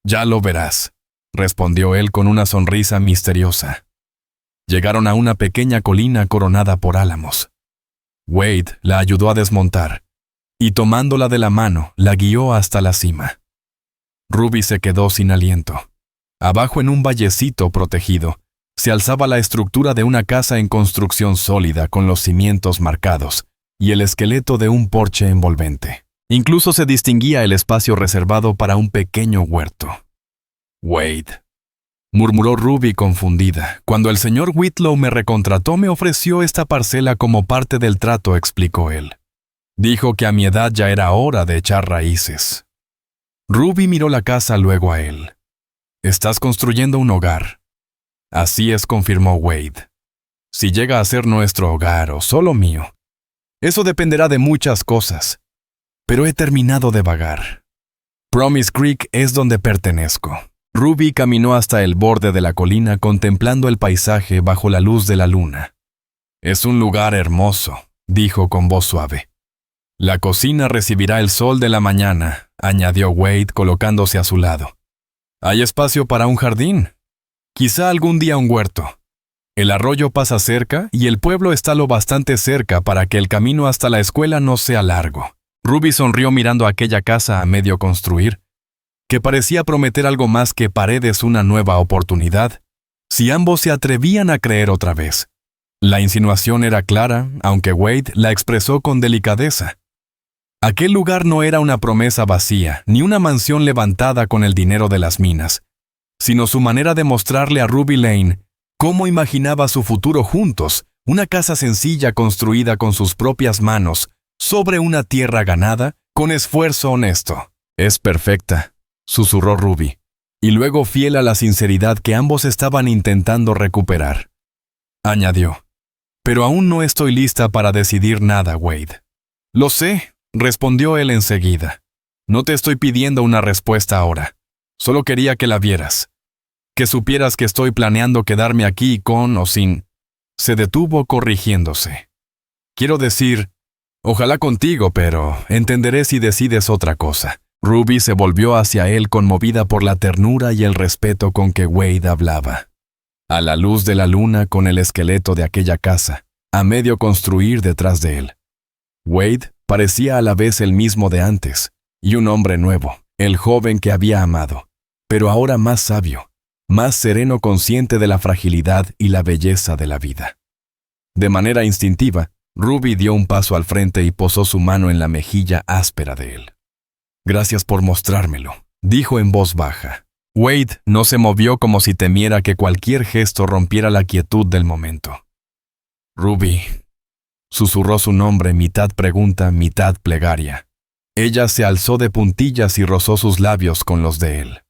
Ya lo verás, respondió él con una sonrisa misteriosa. Llegaron a una pequeña colina coronada por álamos. Wade la ayudó a desmontar y tomándola de la mano, la guió hasta la cima. Ruby se quedó sin aliento. Abajo, en un vallecito protegido, se alzaba la estructura de una casa en construcción sólida con los cimientos marcados y el esqueleto de un porche envolvente. Incluso se distinguía el espacio reservado para un pequeño huerto. Wade, murmuró Ruby confundida. Cuando el señor Whitlow me recontrató, me ofreció esta parcela como parte del trato, explicó él. Dijo que a mi edad ya era hora de echar raíces. Ruby miró la casa luego a él. Estás construyendo un hogar. Así es, confirmó Wade. Si llega a ser nuestro hogar o solo mío, eso dependerá de muchas cosas. Pero he terminado de vagar. Promise Creek es donde pertenezco. Ruby caminó hasta el borde de la colina contemplando el paisaje bajo la luz de la luna. Es un lugar hermoso, dijo con voz suave. La cocina recibirá el sol de la mañana, añadió Wade colocándose a su lado. Hay espacio para un jardín. Quizá algún día un huerto. El arroyo pasa cerca y el pueblo está lo bastante cerca para que el camino hasta la escuela no sea largo. Ruby sonrió mirando aquella casa a medio construir, que parecía prometer algo más que paredes, una nueva oportunidad, si ambos se atrevían a creer otra vez. La insinuación era clara, aunque Wade la expresó con delicadeza. Aquel lugar no era una promesa vacía, ni una mansión levantada con el dinero de las minas, sino su manera de mostrarle a Ruby Lane cómo imaginaba su futuro juntos, una casa sencilla construida con sus propias manos, sobre una tierra ganada, con esfuerzo honesto. Es perfecta, susurró Ruby, y luego, fiel a la sinceridad que ambos estaban intentando recuperar, añadió, pero aún no estoy lista para decidir nada, Wade. Lo sé, respondió él enseguida. No te estoy pidiendo una respuesta ahora. Solo quería que la vieras. Que supieras que estoy planeando quedarme aquí con o sin. Se detuvo corrigiéndose. Quiero decir, ojalá contigo, pero entenderé si decides otra cosa. Ruby se volvió hacia él conmovida por la ternura y el respeto con que Wade hablaba. A la luz de la luna, con el esqueleto de aquella casa, a medio construir detrás de él. Wade parecía a la vez el mismo de antes, y un hombre nuevo, el joven que había amado, pero ahora más sabio, más sereno, consciente de la fragilidad y la belleza de la vida. De manera instintiva, Ruby dio un paso al frente y posó su mano en la mejilla áspera de él. Gracias por mostrármelo, dijo en voz baja. Wade no se movió, como si temiera que cualquier gesto rompiera la quietud del momento. Ruby, susurró su nombre, mitad pregunta, mitad plegaria. Ella se alzó de puntillas y rozó sus labios con los de él.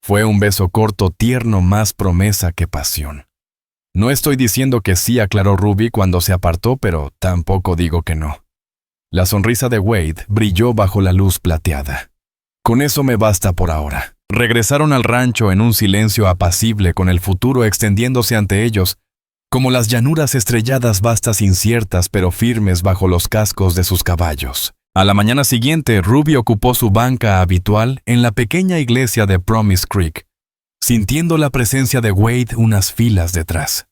Fue un beso corto, tierno, más promesa que pasión. No estoy diciendo que sí, aclaró Ruby cuando se apartó, pero tampoco digo que no. La sonrisa de Wade brilló bajo la luz plateada. Con eso me basta por ahora. Regresaron al rancho en un silencio apacible, con el futuro extendiéndose ante ellos, como las llanuras estrelladas, vastas, inciertas, pero firmes bajo los cascos de sus caballos. A la mañana siguiente, Ruby ocupó su banca habitual en la pequeña iglesia de Promise Creek, sintiendo la presencia de Wade unas filas detrás.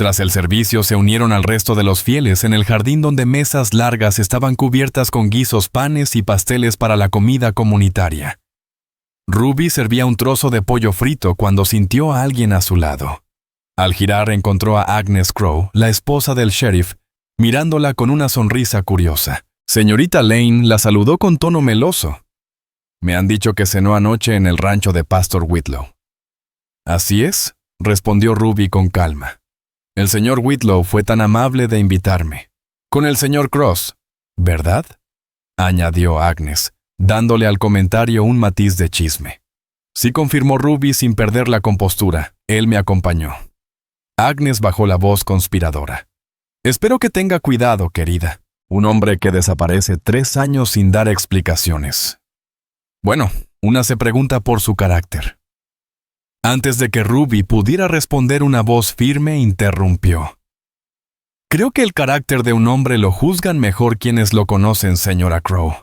Tras el servicio se unieron al resto de los fieles en el jardín donde mesas largas estaban cubiertas con guisos, panes y pasteles para la comida comunitaria. Ruby servía un trozo de pollo frito cuando sintió a alguien a su lado. Al girar encontró a Agnes Crow, la esposa del sheriff, mirándola con una sonrisa curiosa. Señorita Lane la saludó con tono meloso. Me han dicho que cenó anoche en el rancho de Pastor Whitlow. Así es, respondió Ruby con calma. El señor Whitlow fue tan amable de invitarme. Con el señor Cross, ¿verdad?, añadió Agnes, dándole al comentario un matiz de chisme. Sí, confirmó Ruby sin perder la compostura. Él me acompañó. Agnes bajó la voz conspiradora. Espero que tenga cuidado, querida. Un hombre que desaparece 3 años sin dar explicaciones. Bueno, una se pregunta por su carácter. Antes de que Ruby pudiera responder, una voz firme interrumpió. Creo que el carácter de un hombre lo juzgan mejor quienes lo conocen, señora Crow.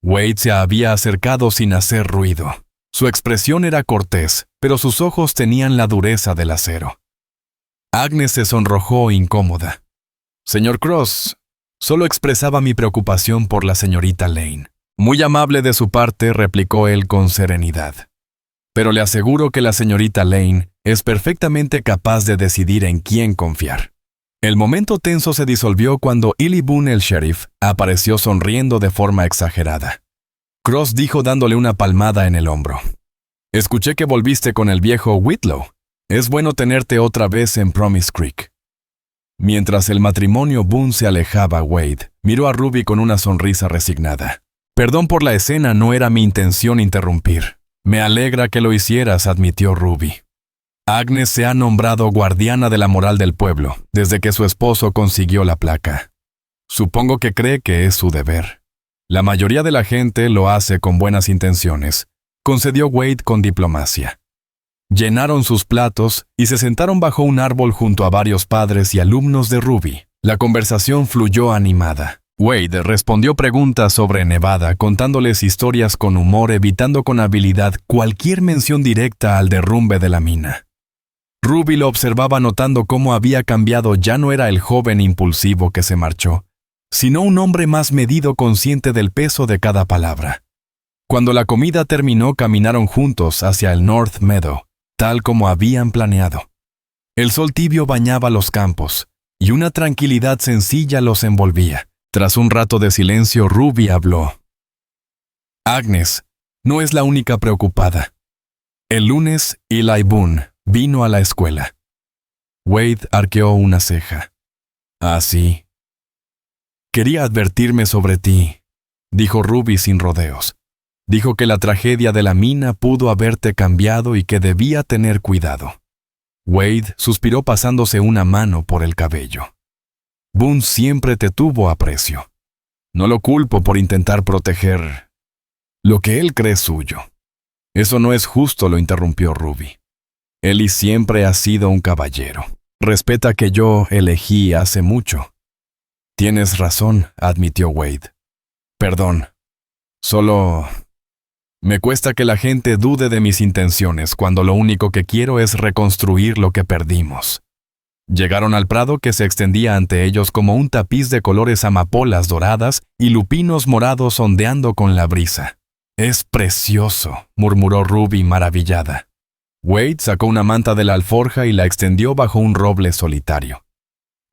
Wade se había acercado sin hacer ruido. Su expresión era cortés, pero sus ojos tenían la dureza del acero. Agnes se sonrojó incómoda. Señor Cross, solo expresaba mi preocupación por la señorita Lane. Muy amable de su parte, replicó él con serenidad. Pero le aseguro que la señorita Lane es perfectamente capaz de decidir en quién confiar. El momento tenso se disolvió cuando Eli Boone, el sheriff, apareció sonriendo de forma exagerada. Cross dijo dándole una palmada en el hombro. Escuché que volviste con el viejo Whitlow. Es bueno tenerte otra vez en Promise Creek. Mientras el matrimonio Boone se alejaba, Wade miró a Ruby con una sonrisa resignada. Perdón por la escena, no era mi intención interrumpir. Me alegra que lo hicieras, admitió Ruby. Agnes se ha nombrado guardiana de la moral del pueblo desde que su esposo consiguió la placa. Supongo que cree que es su deber. La mayoría de la gente lo hace con buenas intenciones, concedió Wade con diplomacia. Llenaron sus platos y se sentaron bajo un árbol junto a varios padres y alumnos de Ruby. La conversación fluyó animada. Wade respondió preguntas sobre Nevada, contándoles historias con humor, evitando con habilidad cualquier mención directa al derrumbe de la mina. Ruby lo observaba notando cómo había cambiado. Ya no era el joven impulsivo que se marchó, sino un hombre más medido, consciente del peso de cada palabra. Cuando la comida terminó, caminaron juntos hacia el North Meadow, tal como habían planeado. El sol tibio bañaba los campos, y una tranquilidad sencilla los envolvía. Tras un rato de silencio, Ruby habló. Agnes no es la única preocupada. El lunes, Eli Boone vino a la escuela. Wade arqueó una ceja. ¿Ah, sí? Quería advertirme sobre ti, dijo Ruby sin rodeos. Dijo que la tragedia de la mina pudo haberte cambiado y que debía tener cuidado. Wade suspiró pasándose una mano por el cabello. Boone siempre te tuvo aprecio. No lo culpo por intentar proteger lo que él cree suyo. Eso no es justo, lo interrumpió Ruby. Eli siempre ha sido un caballero. Respeta que yo elegí hace mucho. Tienes razón, admitió Wade. Perdón. Solo me cuesta que la gente dude de mis intenciones cuando lo único que quiero es reconstruir lo que perdimos. Llegaron al prado que se extendía ante ellos como un tapiz de colores, amapolas doradas y lupinos morados ondeando con la brisa. Es precioso, murmuró Ruby maravillada. Wade sacó una manta de la alforja y la extendió bajo un roble solitario.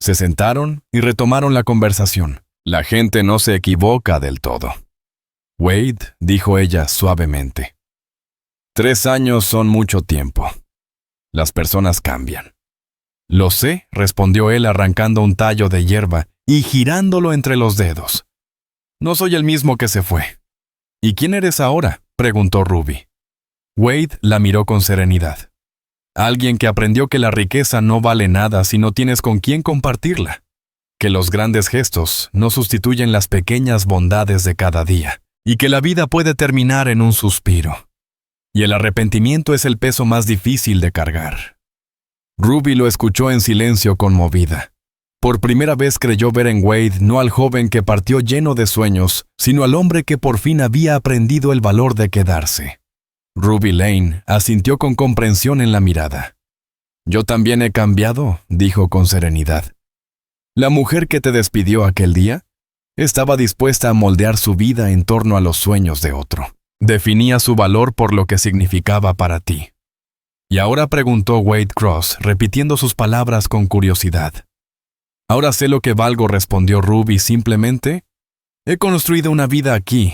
Se sentaron y retomaron la conversación. La gente no se equivoca del todo. Wade, dijo ella suavemente. 3 años son mucho tiempo. Las personas cambian. Lo sé, respondió él arrancando un tallo de hierba y girándolo entre los dedos. No soy el mismo que se fue. ¿Y quién eres ahora?, preguntó Ruby. Wade la miró con serenidad. Alguien que aprendió que la riqueza no vale nada si no tienes con quién compartirla. Que los grandes gestos no sustituyen las pequeñas bondades de cada día. Y que la vida puede terminar en un suspiro. Y el arrepentimiento es el peso más difícil de cargar. Ruby lo escuchó en silencio, conmovida. Por primera vez creyó ver en Wade no al joven que partió lleno de sueños, sino al hombre que por fin había aprendido el valor de quedarse. Ruby Lane asintió con comprensión en la mirada. Yo también he cambiado, dijo con serenidad. La mujer que te despidió aquel día estaba dispuesta a moldear su vida en torno a los sueños de otro. Definía su valor por lo que significaba para ti. Y ahora, preguntó Wade Cross, repitiendo sus palabras con curiosidad. Ahora sé lo que valgo, respondió Ruby simplemente. He construido una vida aquí,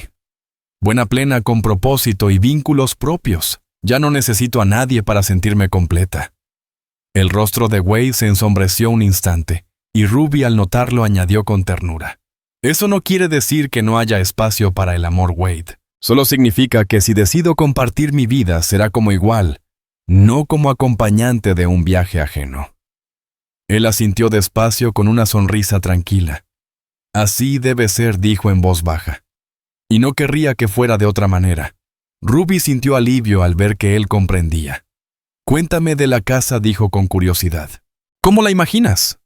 buena plena con propósito y vínculos propios. Ya no necesito a nadie para sentirme completa. El rostro de Wade se ensombreció un instante, y Ruby al notarlo añadió con ternura. Eso no quiere decir que no haya espacio para el amor, Wade. Solo significa que si decido compartir mi vida será como igual, no como acompañante de un viaje ajeno. Él asintió despacio con una sonrisa tranquila. Así debe ser, dijo en voz baja. Y no querría que fuera de otra manera. Ruby sintió alivio al ver que él comprendía. Cuéntame de la casa, dijo con curiosidad. ¿Cómo la imaginas?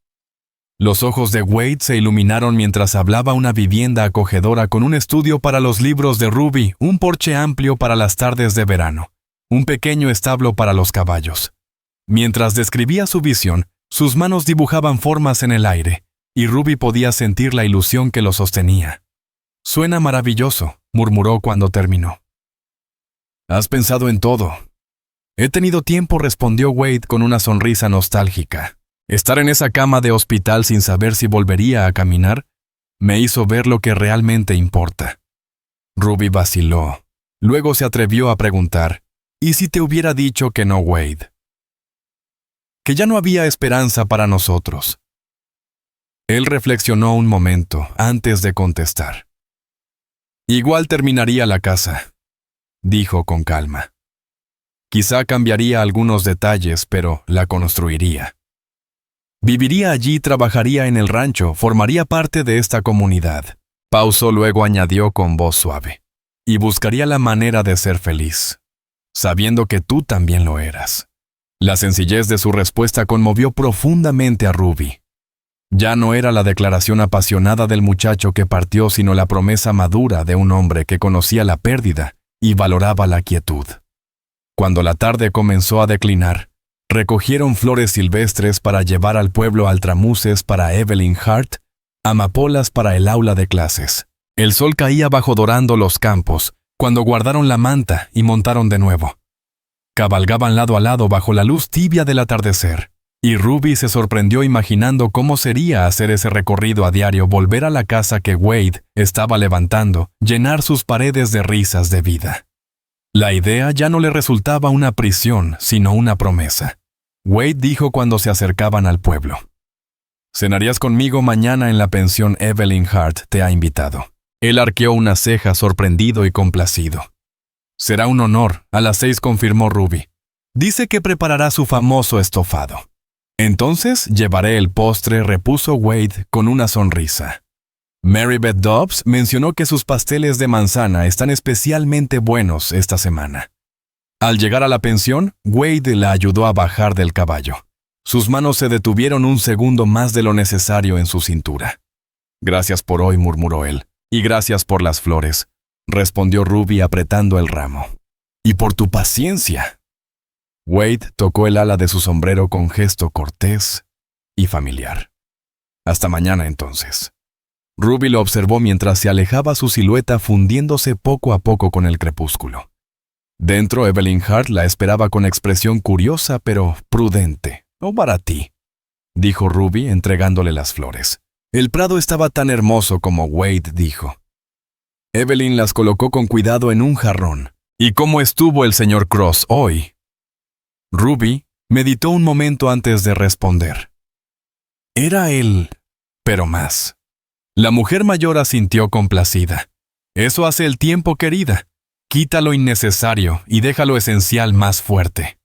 Los ojos de Wade se iluminaron mientras hablaba. Una vivienda acogedora con un estudio para los libros de Ruby, un porche amplio para las tardes de verano, un pequeño establo para los caballos. Mientras describía su visión, sus manos dibujaban formas en el aire, y Ruby podía sentir la ilusión que lo sostenía. Suena maravilloso, murmuró cuando terminó. Has pensado en todo. He tenido tiempo, respondió Wade con una sonrisa nostálgica. Estar en esa cama de hospital sin saber si volvería a caminar me hizo ver lo que realmente importa. Ruby vaciló. Luego se atrevió a preguntar, ¿y si te hubiera dicho que no, Wade? Que ya no había esperanza para nosotros. Él reflexionó un momento antes de contestar. Igual terminaría la casa, dijo con calma. Quizá cambiaría algunos detalles, pero la construiría. Viviría allí, trabajaría en el rancho, formaría parte de esta comunidad. Pausó, luego añadió con voz suave. Y buscaría la manera de ser feliz, sabiendo que tú también lo eras. La sencillez de su respuesta conmovió profundamente a Ruby. Ya no era la declaración apasionada del muchacho que partió, sino la promesa madura de un hombre que conocía la pérdida y valoraba la quietud. Cuando la tarde comenzó a declinar, recogieron flores silvestres para llevar al pueblo, altramuces para Evelyn Hart, amapolas para el aula de clases. El sol caía bajo dorando los campos, cuando guardaron la manta y montaron de nuevo. Cabalgaban lado a lado bajo la luz tibia del atardecer, y Ruby se sorprendió imaginando cómo sería hacer ese recorrido a diario, volver a la casa que Wade estaba levantando, llenar sus paredes de risas de vida. La idea ya no le resultaba una prisión, sino una promesa. Wade dijo cuando se acercaban al pueblo. «Cenarías conmigo mañana en la pensión Evelyn Hart te ha invitado». Él arqueó una ceja sorprendido y complacido. «Será un honor», a las 6 confirmó Ruby. «Dice que preparará su famoso estofado». «Entonces llevaré el postre», repuso Wade con una sonrisa. Mary Beth Dobbs mencionó que sus pasteles de manzana están especialmente buenos esta semana. Al llegar a la pensión, Wade la ayudó a bajar del caballo. Sus manos se detuvieron un segundo más de lo necesario en su cintura. «Gracias por hoy», murmuró él. «Y gracias por las flores», respondió Ruby apretando el ramo. «Y por tu paciencia». Wade tocó el ala de su sombrero con gesto cortés y familiar. «Hasta mañana, entonces». Ruby lo observó mientras se alejaba, su silueta fundiéndose poco a poco con el crepúsculo. Dentro, Evelyn Hart la esperaba con expresión curiosa pero prudente. «Oh, para ti», dijo Ruby entregándole las flores. El prado estaba tan hermoso como Wade dijo. Evelyn las colocó con cuidado en un jarrón. «¿Y cómo estuvo el señor Cross hoy?» Ruby meditó un momento antes de responder. «Era él, pero más». La mujer mayor asintió complacida. «Eso hace el tiempo, querida. Quita lo innecesario y deja lo esencial más fuerte».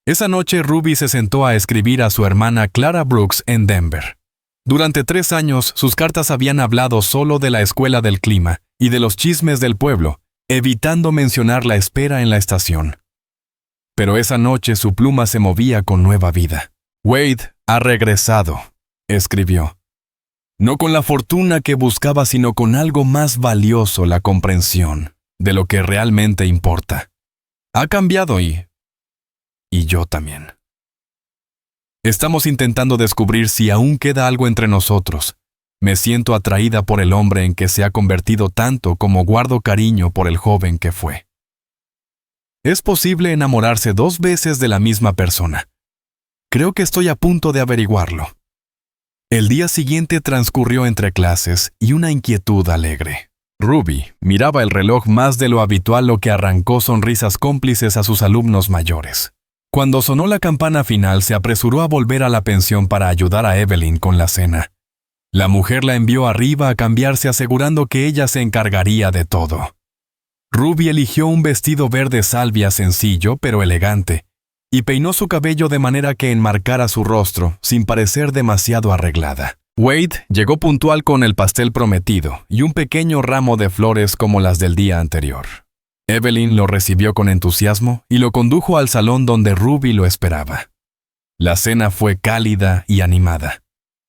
Esa noche Ruby se sentó a escribir a su hermana Clara Brooks en Denver. Durante 3 años sus cartas habían hablado solo de la escuela del clima y de los chismes del pueblo, evitando mencionar la espera en la estación. Pero esa noche su pluma se movía con nueva vida. «Wade ha regresado», escribió. «No con la fortuna que buscaba, sino con algo más valioso, la comprensión de lo que realmente importa. Ha cambiado y yo también». Estamos intentando descubrir si aún queda algo entre nosotros. Me siento atraída por el hombre en que se ha convertido tanto como guardo cariño por el joven que fue. Es posible enamorarse 2 veces de la misma persona. Creo que estoy a punto de averiguarlo. El día siguiente transcurrió entre clases y una inquietud alegre. Ruby miraba el reloj más de lo habitual, lo que arrancó sonrisas cómplices a sus alumnos mayores. Cuando sonó la campana final, se apresuró a volver a la pensión para ayudar a Evelyn con la cena. La mujer la envió arriba a cambiarse, asegurando que ella se encargaría de todo. Ruby eligió un vestido verde salvia sencillo pero elegante, y peinó su cabello de manera que enmarcara su rostro sin parecer demasiado arreglada. Wade llegó puntual con el pastel prometido y un pequeño ramo de flores como las del día anterior. Evelyn lo recibió con entusiasmo y lo condujo al salón donde Ruby lo esperaba. La cena fue cálida y animada.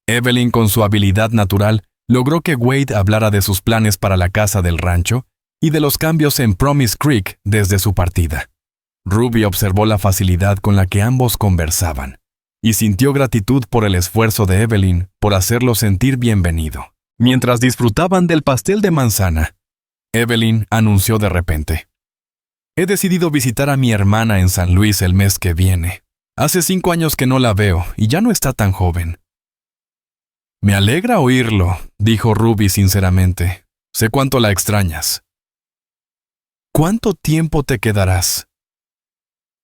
Evelyn, con su habilidad natural, logró que Wade hablara de sus planes para la casa del rancho y de los cambios en Promise Creek desde su partida. Ruby observó la facilidad con la que ambos conversaban y sintió gratitud por el esfuerzo de Evelyn por hacerlo sentir bienvenido. Mientras disfrutaban del pastel de manzana, Evelyn anunció de repente: «He decidido visitar a mi hermana en San Luis el mes que viene. Hace 5 años que no la veo y ya no está tan joven». «Me alegra oírlo», dijo Ruby sinceramente. «Sé cuánto la extrañas». «¿Cuánto tiempo te quedarás?»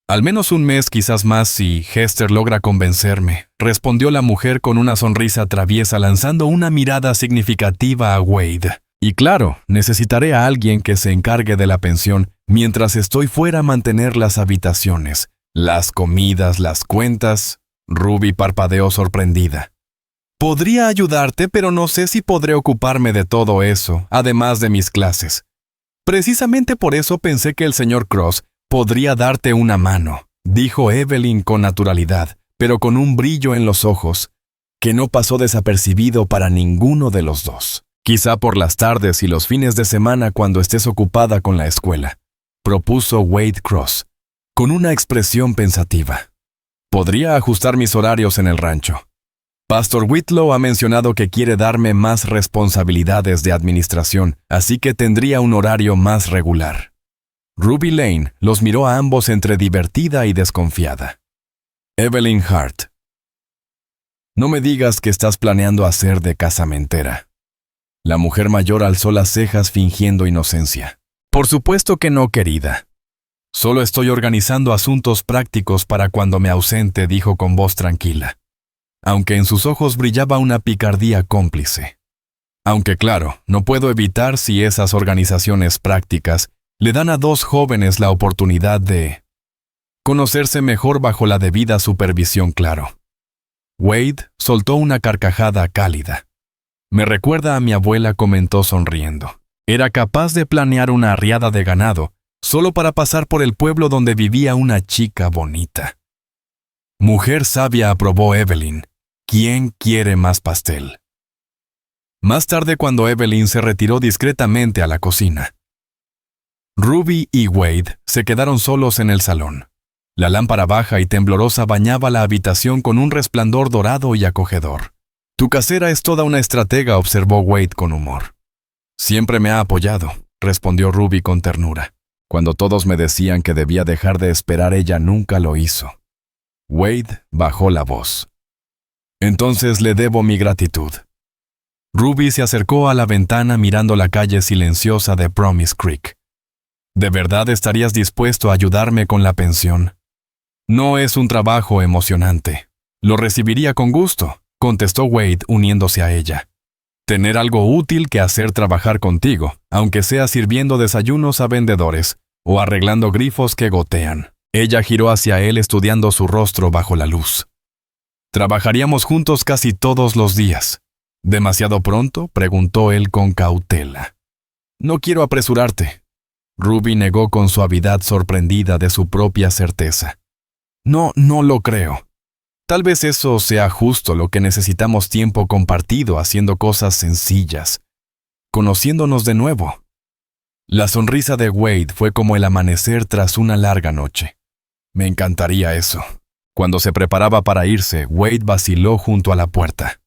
«Al menos 1 mes, quizás más, si Hester logra convencerme», respondió la mujer con una sonrisa traviesa, lanzando una mirada significativa a Wade. «Y claro, necesitaré a alguien que se encargue de la pensión mientras estoy fuera, a mantener las habitaciones, las comidas, las cuentas». Ruby parpadeó sorprendida. «Podría ayudarte, pero no sé si podré ocuparme de todo eso, además de mis clases. Precisamente por eso pensé que el señor Cross podría darte una mano», dijo Evelyn con naturalidad, pero con un brillo en los ojos que no pasó desapercibido para ninguno de los dos. «Quizá por las tardes y los fines de semana cuando estés ocupada con la escuela», propuso Wade Cross, con una expresión pensativa. «Podría ajustar mis horarios en el rancho. Pastor Whitlow ha mencionado que quiere darme más responsabilidades de administración, así que tendría un horario más regular». Ruby Lane los miró a ambos entre divertida y desconfiada. «Evelyn Hart, no me digas que estás planeando hacer de casamentera». La mujer mayor alzó las cejas fingiendo inocencia. «Por supuesto que no, querida. Solo estoy organizando asuntos prácticos para cuando me ausente», dijo con voz tranquila, aunque en sus ojos brillaba una picardía cómplice. «Aunque claro, no puedo evitar si esas organizaciones prácticas le dan a 2 jóvenes la oportunidad de conocerse mejor bajo la debida supervisión, claro». Wade soltó una carcajada cálida. «Me recuerda a mi abuela», comentó sonriendo. «Era capaz de planear una arriada de ganado solo para pasar por el pueblo donde vivía una chica bonita». «Mujer sabia», aprobó Evelyn. «¿Quién quiere más pastel?». Más tarde, cuando Evelyn se retiró discretamente a la cocina, Ruby y Wade se quedaron solos en el salón. La lámpara baja y temblorosa bañaba la habitación con un resplandor dorado y acogedor. «Tu casera es toda una estratega», observó Wade con humor. «Siempre me ha apoyado», respondió Ruby con ternura. «Cuando todos me decían que debía dejar de esperar, ella nunca lo hizo». Wade bajó la voz. «Entonces le debo mi gratitud». Ruby se acercó a la ventana mirando la calle silenciosa de Promise Creek. «¿De verdad estarías dispuesto a ayudarme con la pensión?» «No es un trabajo emocionante. Lo recibiría con gusto», contestó Wade uniéndose a ella. «Tener algo útil que hacer trabajar contigo, aunque sea sirviendo desayunos a vendedores o arreglando grifos que gotean». Ella giró hacia él estudiando su rostro bajo la luz. «Trabajaríamos juntos casi todos los días». «¿Demasiado pronto?», preguntó él con cautela. «No quiero apresurarte». Ruby negó con suavidad, sorprendida de su propia certeza. No lo creo. Tal vez eso sea justo lo que necesitamos: tiempo compartido haciendo cosas sencillas, conociéndonos de nuevo». La sonrisa de Wade fue como el amanecer tras una larga noche. «Me encantaría eso». Cuando se preparaba para irse, Wade vaciló junto a la puerta.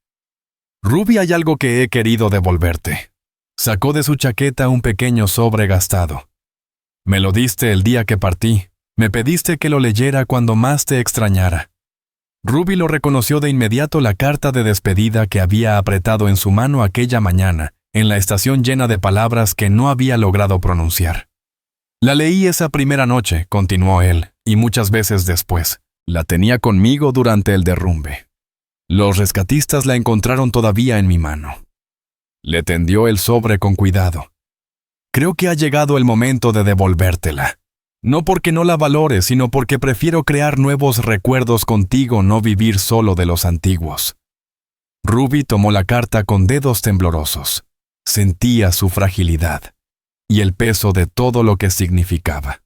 «Ruby, hay algo que he querido devolverte». Sacó de su chaqueta un pequeño sobre gastado. «Me lo diste el día que partí. Me pediste que lo leyera cuando más te extrañara». Ruby lo reconoció de inmediato, la carta de despedida que había apretado en su mano aquella mañana, en la estación llena de palabras que no había logrado pronunciar. «La leí esa primera noche», continuó él, «y muchas veces después. La tenía conmigo durante el derrumbe. Los rescatistas la encontraron todavía en mi mano». Le tendió el sobre con cuidado. «Creo que ha llegado el momento de devolvértela. No porque no la valore, sino porque prefiero crear nuevos recuerdos contigo, no vivir solo de los antiguos». Ruby tomó la carta con dedos temblorosos. Sentía su fragilidad y el peso de todo lo que significaba.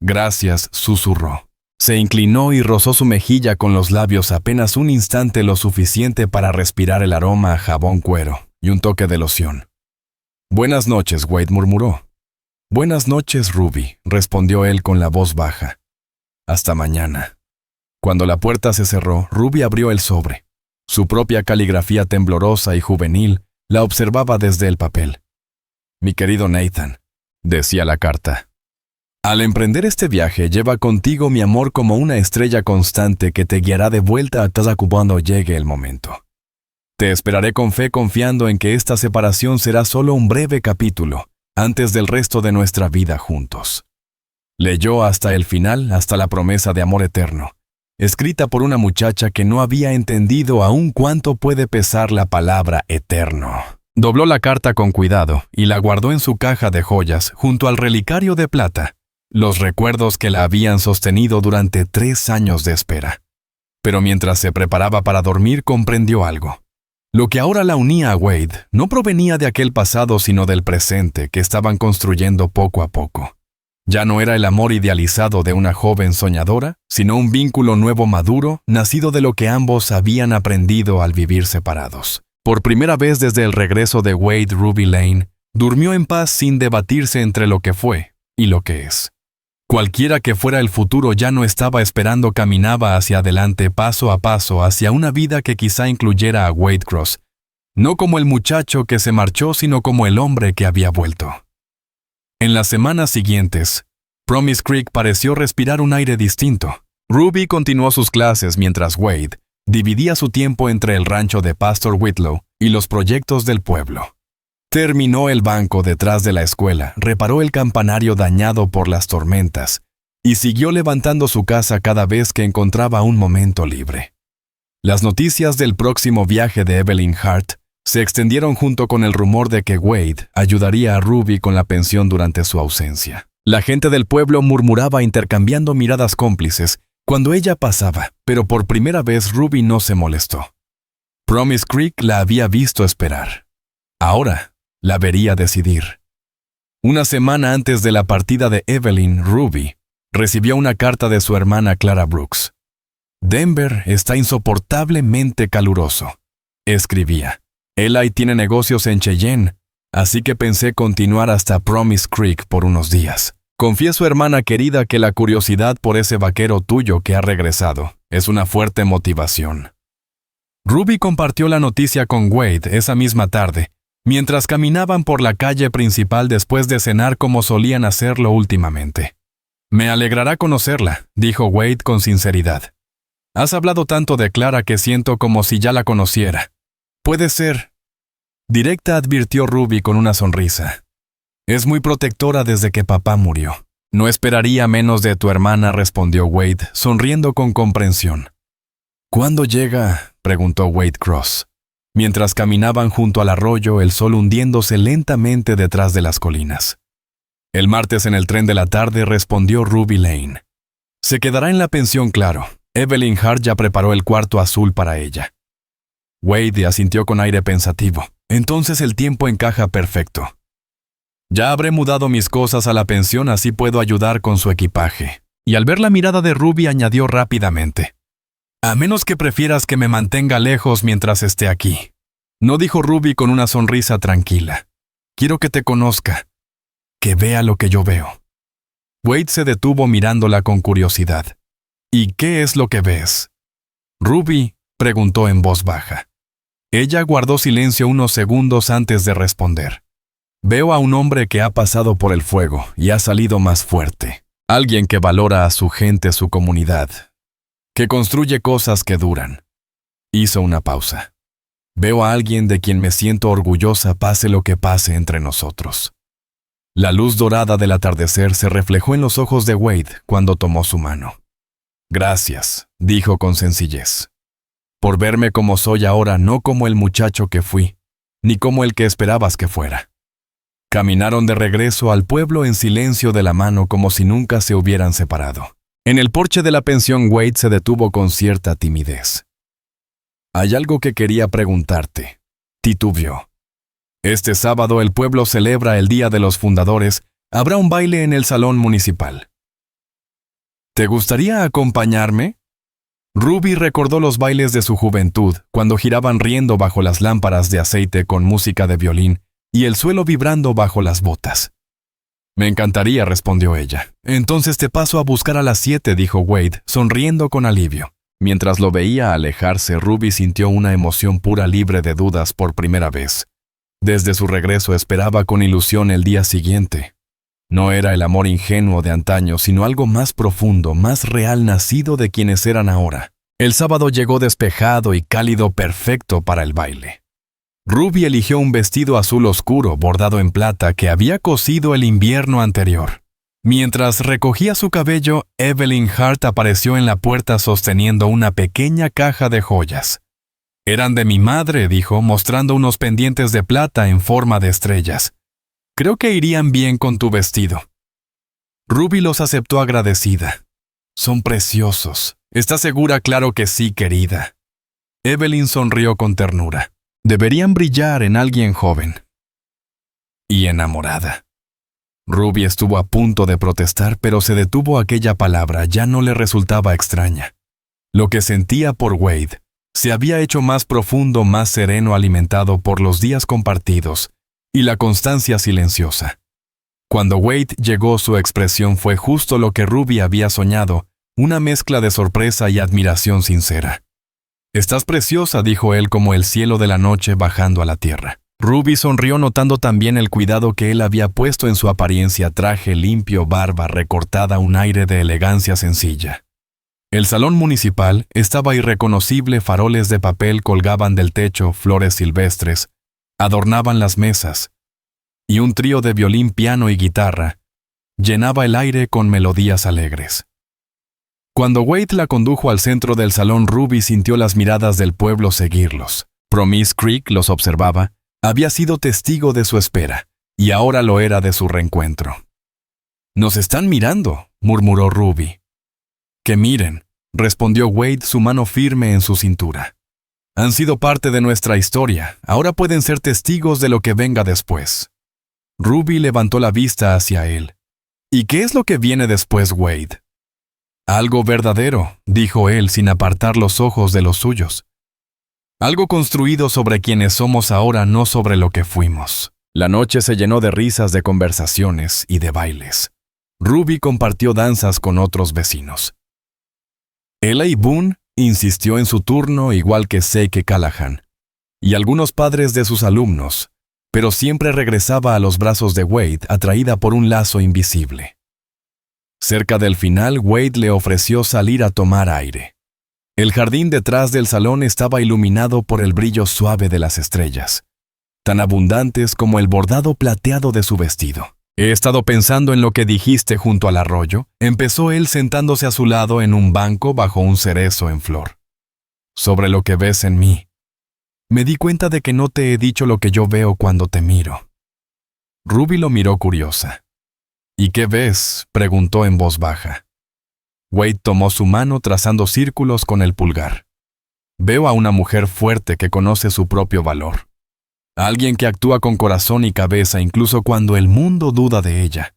«Gracias», susurró. Se inclinó y rozó su mejilla con los labios apenas un instante, lo suficiente para respirar el aroma a jabón cuero y un toque de loción. «Buenas noches», Wade murmuró. «Buenas noches, Ruby», respondió él con la voz baja. «Hasta mañana». Cuando la puerta se cerró, Ruby abrió el sobre. Su propia caligrafía temblorosa y juvenil la observaba desde el papel. «Mi querido Nathan», decía la carta, «al emprender este viaje, lleva contigo mi amor como una estrella constante que te guiará de vuelta a casa cuando llegue el momento. Te esperaré con fe, confiando en que esta separación será solo un breve capítulo, antes del resto de nuestra vida juntos». Leyó hasta el final, hasta la promesa de amor eterno, escrita por una muchacha que no había entendido aún cuánto puede pesar la palabra eterno. Dobló la carta con cuidado y la guardó en su caja de joyas junto al relicario de plata, los recuerdos que la habían sostenido durante 3 años de espera. Pero mientras se preparaba para dormir, comprendió algo. Lo que ahora la unía a Wade no provenía de aquel pasado, sino del presente que estaban construyendo poco a poco. Ya no era el amor idealizado de una joven soñadora, sino un vínculo nuevo, maduro, nacido de lo que ambos habían aprendido al vivir separados. Por primera vez desde el regreso de Wade, Ruby Lane durmió en paz sin debatirse entre lo que fue y lo que es. Cualquiera que fuera el futuro ya no estaba esperando, caminaba hacia adelante paso a paso hacia una vida que quizá incluyera a Wade Cross, no como el muchacho que se marchó, sino como el hombre que había vuelto. En las semanas siguientes, Promise Creek pareció respirar un aire distinto. Ruby continuó sus clases mientras Wade dividía su tiempo entre el rancho de Pastor Whitlow y los proyectos del pueblo. Terminó el banco detrás de la escuela, reparó el campanario dañado por las tormentas y siguió levantando su casa cada vez que encontraba un momento libre. Las noticias del próximo viaje de Evelyn Hart se extendieron junto con el rumor de que Wade ayudaría a Ruby con la pensión durante su ausencia. La gente del pueblo murmuraba, intercambiando miradas cómplices cuando ella pasaba, pero por primera vez Ruby no se molestó. Promise Creek la había visto esperar. Ahora la vería decidir. Una semana antes de la partida de Evelyn, Ruby recibió una carta de su hermana Clara Brooks. «Denver está insoportablemente caluroso», escribía. «Eli tiene negocios en Cheyenne, así que pensé continuar hasta Promise Creek por unos días. Confieso, hermana querida, que la curiosidad por ese vaquero tuyo que ha regresado es una fuerte motivación». Ruby compartió la noticia con Wade esa misma tarde, mientras caminaban por la calle principal después de cenar como solían hacerlo últimamente. «Me alegrará conocerla», dijo Wade con sinceridad. «Has hablado tanto de Clara que siento como si ya la conociera». «Puede ser», directa, advirtió Ruby con una sonrisa. «Es muy protectora desde que papá murió». «No esperaría menos de tu hermana», respondió Wade, sonriendo con comprensión. «¿Cuándo llega?», preguntó Wade Cross. Mientras caminaban junto al arroyo, el sol hundiéndose lentamente detrás de las colinas. «El martes en el tren de la tarde», respondió Ruby Lane. «Se quedará en la pensión, claro. Evelyn Hart ya preparó el cuarto azul para ella». Wade asintió con aire pensativo. «Entonces el tiempo encaja perfecto. Ya habré mudado mis cosas a la pensión, así puedo ayudar con su equipaje». Y al ver la mirada de Ruby añadió rápidamente: «A menos que prefieras que me mantenga lejos mientras esté aquí». No, dijo Ruby con una sonrisa tranquila. «Quiero que te conozca, que vea lo que yo veo». Wade se detuvo mirándola con curiosidad. ¿Y qué es lo que ves? Ruby preguntó en voz baja. Ella guardó silencio unos segundos antes de responder. Veo a un hombre que ha pasado por el fuego y ha salido más fuerte. Alguien que valora a su gente, su comunidad. Que construye cosas que duran. Hizo una pausa. Veo a alguien de quien me siento orgullosa pase lo que pase entre nosotros. La luz dorada del atardecer se reflejó en los ojos de Wade cuando tomó su mano. Gracias, dijo con sencillez. Por verme como soy ahora, no como el muchacho que fui, ni como el que esperabas que fuera. Caminaron de regreso al pueblo en silencio de la mano como si nunca se hubieran separado. En el porche de la pensión Wade se detuvo con cierta timidez. Hay algo que quería preguntarte, titubeó. Este sábado el pueblo celebra el Día de los Fundadores. Habrá un baile en el salón municipal. ¿Te gustaría acompañarme? Ruby recordó los bailes de su juventud, cuando giraban riendo bajo las lámparas de aceite con música de violín y el suelo vibrando bajo las botas. Me encantaría, respondió ella. Entonces te paso a buscar a las 7, dijo Wade, sonriendo con alivio. Mientras lo veía alejarse, Ruby sintió una emoción pura libre de dudas por primera vez. Desde su regreso esperaba con ilusión el día siguiente. No era el amor ingenuo de antaño, sino algo más profundo, más real nacido de quienes eran ahora. El sábado llegó despejado y cálido, perfecto para el baile. Ruby eligió un vestido azul oscuro bordado en plata que había cosido el invierno anterior. Mientras recogía su cabello, Evelyn Hart apareció en la puerta sosteniendo una pequeña caja de joyas. Eran de mi madre, dijo, mostrando unos pendientes de plata en forma de estrellas. Creo que irían bien con tu vestido. Ruby los aceptó agradecida. Son preciosos. ¿Estás segura? Claro que sí, querida. Evelyn sonrió con ternura. Deberían brillar en alguien joven. Y enamorada. Ruby estuvo a punto de protestar, pero se detuvo. Aquella palabra ya no le resultaba extraña. Lo que sentía por Wade se había hecho más profundo, más sereno, alimentado por los días compartidos y la constancia silenciosa. Cuando Wade llegó, su expresión fue justo lo que Ruby había soñado, una mezcla de sorpresa y admiración sincera. «Estás preciosa», dijo él como el cielo de la noche bajando a la tierra. Ruby sonrió notando también el cuidado que él había puesto en su apariencia, traje limpio, barba recortada, un aire de elegancia sencilla. El salón municipal estaba irreconocible, faroles de papel colgaban del techo, flores silvestres adornaban las mesas, y un trío de violín, piano y guitarra llenaba el aire con melodías alegres. Cuando Wade la condujo al centro del salón, Ruby sintió las miradas del pueblo seguirlos. Promise Creek los observaba, había sido testigo de su espera, y ahora lo era de su reencuentro. «Nos están mirando», murmuró Ruby. «Que miren», respondió Wade, su mano firme en su cintura. «Han sido parte de nuestra historia, ahora pueden ser testigos de lo que venga después». Ruby levantó la vista hacia él. «¿Y qué es lo que viene después, Wade?» «Algo verdadero», dijo él sin apartar los ojos de los suyos. «Algo construido sobre quienes somos ahora, no sobre lo que fuimos». La noche se llenó de risas, de conversaciones y de bailes. Ruby compartió danzas con otros vecinos. Eli Boone insistió en su turno, igual que Seike Callahan, y algunos padres de sus alumnos, pero siempre regresaba a los brazos de Wade, atraída por un lazo invisible. Cerca del final, Wade le ofreció salir a tomar aire. El jardín detrás del salón estaba iluminado por el brillo suave de las estrellas, tan abundantes como el bordado plateado de su vestido. «He estado pensando en lo que dijiste junto al arroyo», empezó él sentándose a su lado en un banco bajo un cerezo en flor. «Sobre lo que ves en mí. Me di cuenta de que no te he dicho lo que yo veo cuando te miro». Ruby lo miró curiosa. «¿Y qué ves?», preguntó en voz baja. Wade tomó su mano trazando círculos con el pulgar. «Veo a una mujer fuerte que conoce su propio valor. Alguien que actúa con corazón y cabeza incluso cuando el mundo duda de ella».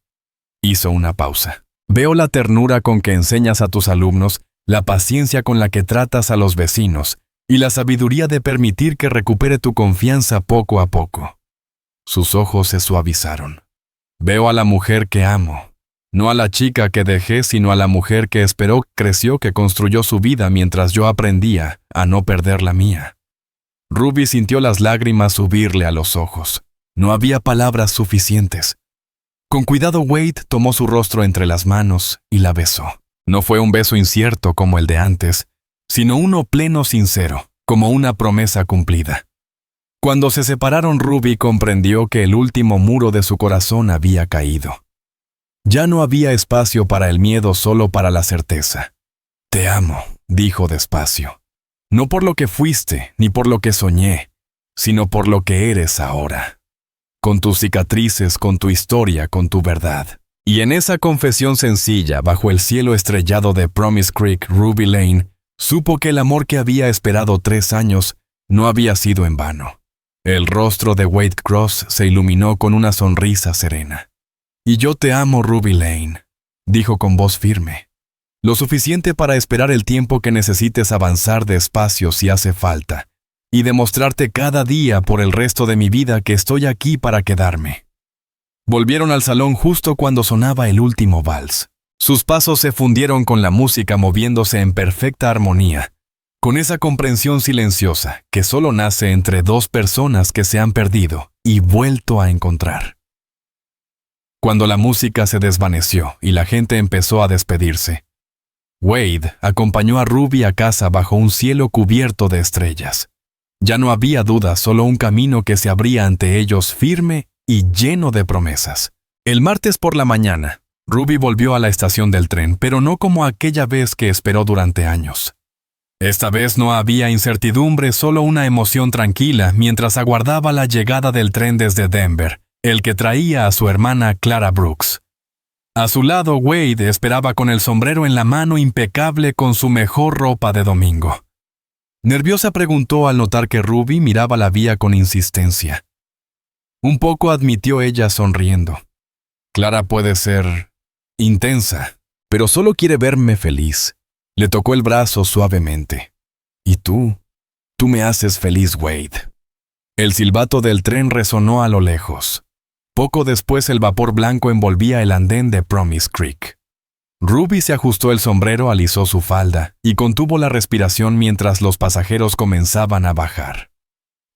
Hizo una pausa. «Veo la ternura con que enseñas a tus alumnos, la paciencia con la que tratas a los vecinos y la sabiduría de permitir que recupere tu confianza poco a poco». Sus ojos se suavizaron. «Veo a la mujer que amo», No a la chica que dejé, sino a la mujer que esperó, creció, que construyó su vida mientras yo aprendía a no perder la mía. Ruby sintió las lágrimas subirle a los ojos. No había palabras suficientes. Con cuidado Wade tomó su rostro entre las manos y la besó. No fue un beso incierto como el de antes, sino uno pleno, sincero, como una promesa cumplida. Cuando se separaron, Ruby comprendió que el último muro de su corazón había caído. Ya no había espacio para el miedo, solo para la certeza. «Te amo», dijo despacio. «No por lo que fuiste, ni por lo que soñé, sino por lo que eres ahora. Con tus cicatrices, con tu historia, con tu verdad». Y en esa confesión sencilla, bajo el cielo estrellado de Promise Creek, Ruby Lane supo que el amor que había esperado 3 años no había sido en vano. El rostro de Wade Cross se iluminó con una sonrisa serena. «Y yo te amo, Ruby Lane», dijo con voz firme. «Lo suficiente para esperar el tiempo que necesites, avanzar despacio si hace falta, y demostrarte cada día por el resto de mi vida que estoy aquí para quedarme». Volvieron al salón justo cuando sonaba el último vals. Sus pasos se fundieron con la música, moviéndose en perfecta armonía, con esa comprensión silenciosa que solo nace entre 2 personas que se han perdido y vuelto a encontrar. Cuando la música se desvaneció y la gente empezó a despedirse, Wade acompañó a Ruby a casa bajo un cielo cubierto de estrellas. Ya no había duda, solo un camino que se abría ante ellos, firme y lleno de promesas. El martes por la mañana, Ruby volvió a la estación del tren, pero no como aquella vez que esperó durante años. Esta vez no había incertidumbre, solo una emoción tranquila mientras aguardaba la llegada del tren desde Denver, el que traía a su hermana Clara Brooks. A su lado, Wade esperaba con el sombrero en la mano, impecable, con su mejor ropa de domingo. Nerviosa preguntó al notar que Ruby miraba la vía con insistencia. Un poco, admitió ella sonriendo. «Clara puede ser intensa, pero solo quiere verme feliz». Le tocó el brazo suavemente. «¿Y tú? Tú me haces feliz, Wade». El silbato del tren resonó a lo lejos. Poco después el vapor blanco envolvía el andén de Promise Creek. Ruby se ajustó el sombrero, alisó su falda y contuvo la respiración mientras los pasajeros comenzaban a bajar.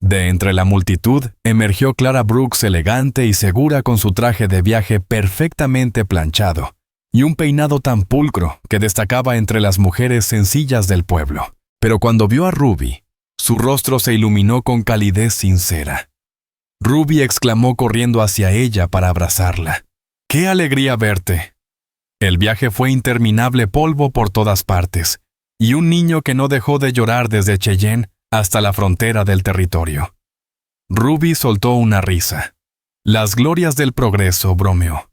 De entre la multitud emergió Clara Brooks, elegante y segura, con su traje de viaje perfectamente planchado y un peinado tan pulcro que destacaba entre las mujeres sencillas del pueblo. Pero cuando vio a Ruby, su rostro se iluminó con calidez sincera. Ruby exclamó corriendo hacia ella para abrazarla. «¡Qué alegría verte!». El viaje fue interminable, polvo por todas partes, y un niño que no dejó de llorar desde Cheyenne hasta la frontera del territorio. Ruby soltó una risa. «Las glorias del progreso», bromeó.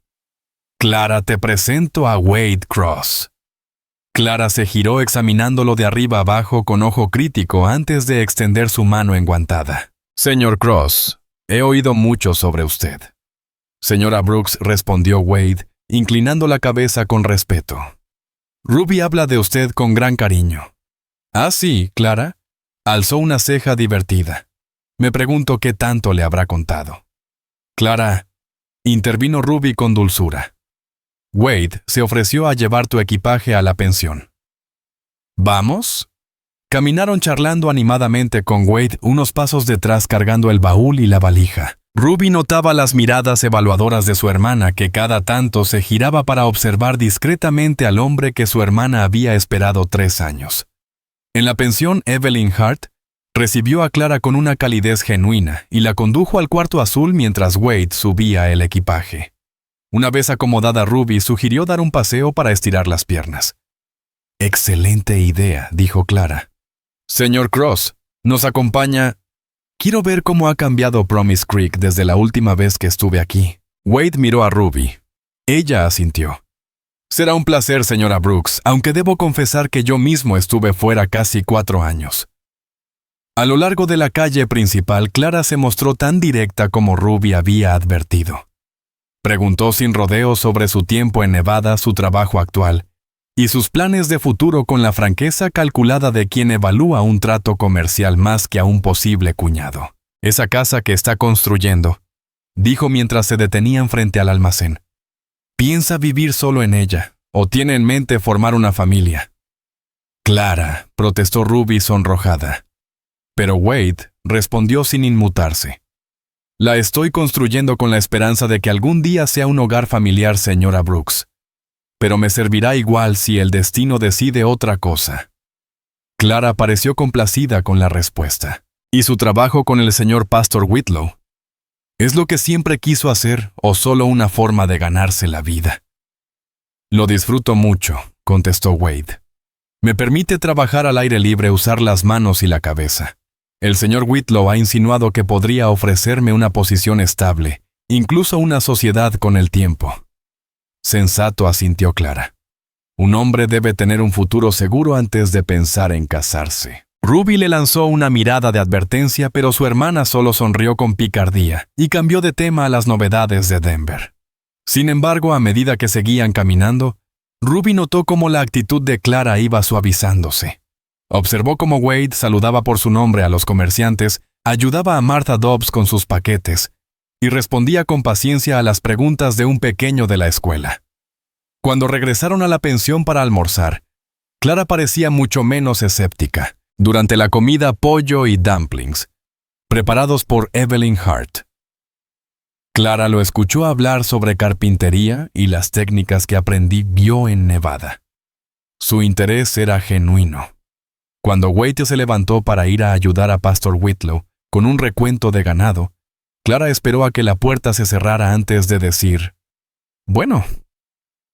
«Clara, te presento a Wade Cross». Clara se giró examinándolo de arriba abajo con ojo crítico antes de extender su mano enguantada. «Señor Cross, he oído mucho sobre usted». «Señora Brooks», respondió Wade, inclinando la cabeza con respeto. «Ruby habla de usted con gran cariño». «¿Ah, sí, Clara?». Alzó una ceja divertida. «Me pregunto qué tanto le habrá contado». «Clara», intervino Ruby con dulzura. «Wade se ofreció a llevar tu equipaje a la pensión». «¿Vamos?». Caminaron charlando animadamente, con Wade unos pasos detrás cargando el baúl y la valija. Ruby notaba las miradas evaluadoras de su hermana, que cada tanto se giraba para observar discretamente al hombre que su hermana había esperado 3 años. En la pensión, Evelyn Hart recibió a Clara con una calidez genuina y la condujo al cuarto azul mientras Wade subía el equipaje. Una vez acomodada, Ruby sugirió dar un paseo para estirar las piernas. «Excelente idea», dijo Clara. «Señor Cross, ¿nos acompaña?» «Quiero ver cómo ha cambiado Promise Creek desde la última vez que estuve aquí». Wade miró a Ruby. Ella asintió. «Será un placer, señora Brooks, aunque debo confesar que yo mismo estuve fuera casi 4 años». A lo largo de la calle principal, Clara se mostró tan directa como Ruby había advertido. Preguntó sin rodeos sobre su tiempo en Nevada, su trabajo actual y sus planes de futuro, con la franqueza calculada de quien evalúa un trato comercial más que a un posible cuñado. «Esa casa que está construyendo», dijo mientras se detenían frente al almacén. ¿Piensa vivir solo en ella o tiene en mente formar una familia? Clara, protestó Ruby sonrojada. Pero Wade respondió sin inmutarse. La estoy construyendo con la esperanza de que algún día sea un hogar familiar, señora Brooks. Pero me servirá igual si el destino decide otra cosa. Clara pareció complacida con la respuesta. ¿Y su trabajo con el señor Pastor Whitlow? ¿Es lo que siempre quiso hacer o solo una forma de ganarse la vida? Lo disfruto mucho, contestó Wade. Me permite trabajar al aire libre, usar las manos y la cabeza. El señor Whitlow ha insinuado que podría ofrecerme una posición estable, incluso una sociedad con el tiempo. Sensato, asintió Clara. Un hombre debe tener un futuro seguro antes de pensar en casarse. Ruby le lanzó una mirada de advertencia, pero su hermana solo sonrió con picardía y cambió de tema a las novedades de Denver. Sin embargo, a medida que seguían caminando, Ruby notó cómo la actitud de Clara iba suavizándose. Observó cómo Wade saludaba por su nombre a los comerciantes, ayudaba a Martha Dobbs con sus paquetes y respondía con paciencia a las preguntas de un pequeño de la escuela. Cuando regresaron a la pensión para almorzar, Clara parecía mucho menos escéptica. Durante la comida, pollo y dumplings, preparados por Evelyn Hart. Clara lo escuchó hablar sobre carpintería y las técnicas que vio en Nevada. Su interés era genuino. Cuando Wade se levantó para ir a ayudar a Pastor Whitlow con un recuento de ganado, Clara esperó a que la puerta se cerrara antes de decir, «Bueno»,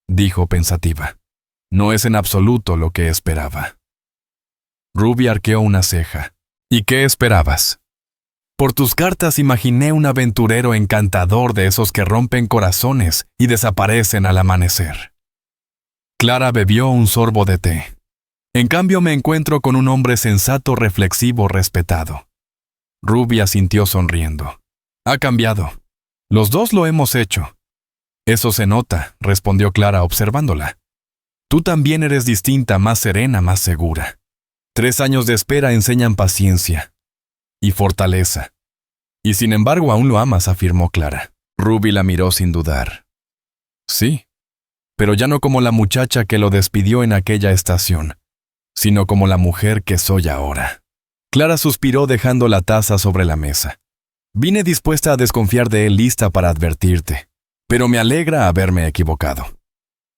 dijo pensativa, «no es en absoluto lo que esperaba». Ruby arqueó una ceja. «¿Y qué esperabas?» «Por tus cartas imaginé un aventurero encantador de esos que rompen corazones y desaparecen al amanecer». Clara bebió un sorbo de té. «En cambio me encuentro con un hombre sensato, reflexivo, respetado». Ruby asintió sonriendo. «Ha cambiado. Los dos lo hemos hecho». «Eso se nota», respondió Clara observándola. «Tú también eres distinta, más serena, más segura. 3 años de espera enseñan paciencia y fortaleza. Y sin embargo aún lo amas», afirmó Clara. Ruby la miró sin dudar. «Sí, pero ya no como la muchacha que lo despidió en aquella estación, sino como la mujer que soy ahora». Clara suspiró dejando la taza sobre la mesa. «Vine dispuesta a desconfiar de él, lista para advertirte, pero me alegra haberme equivocado».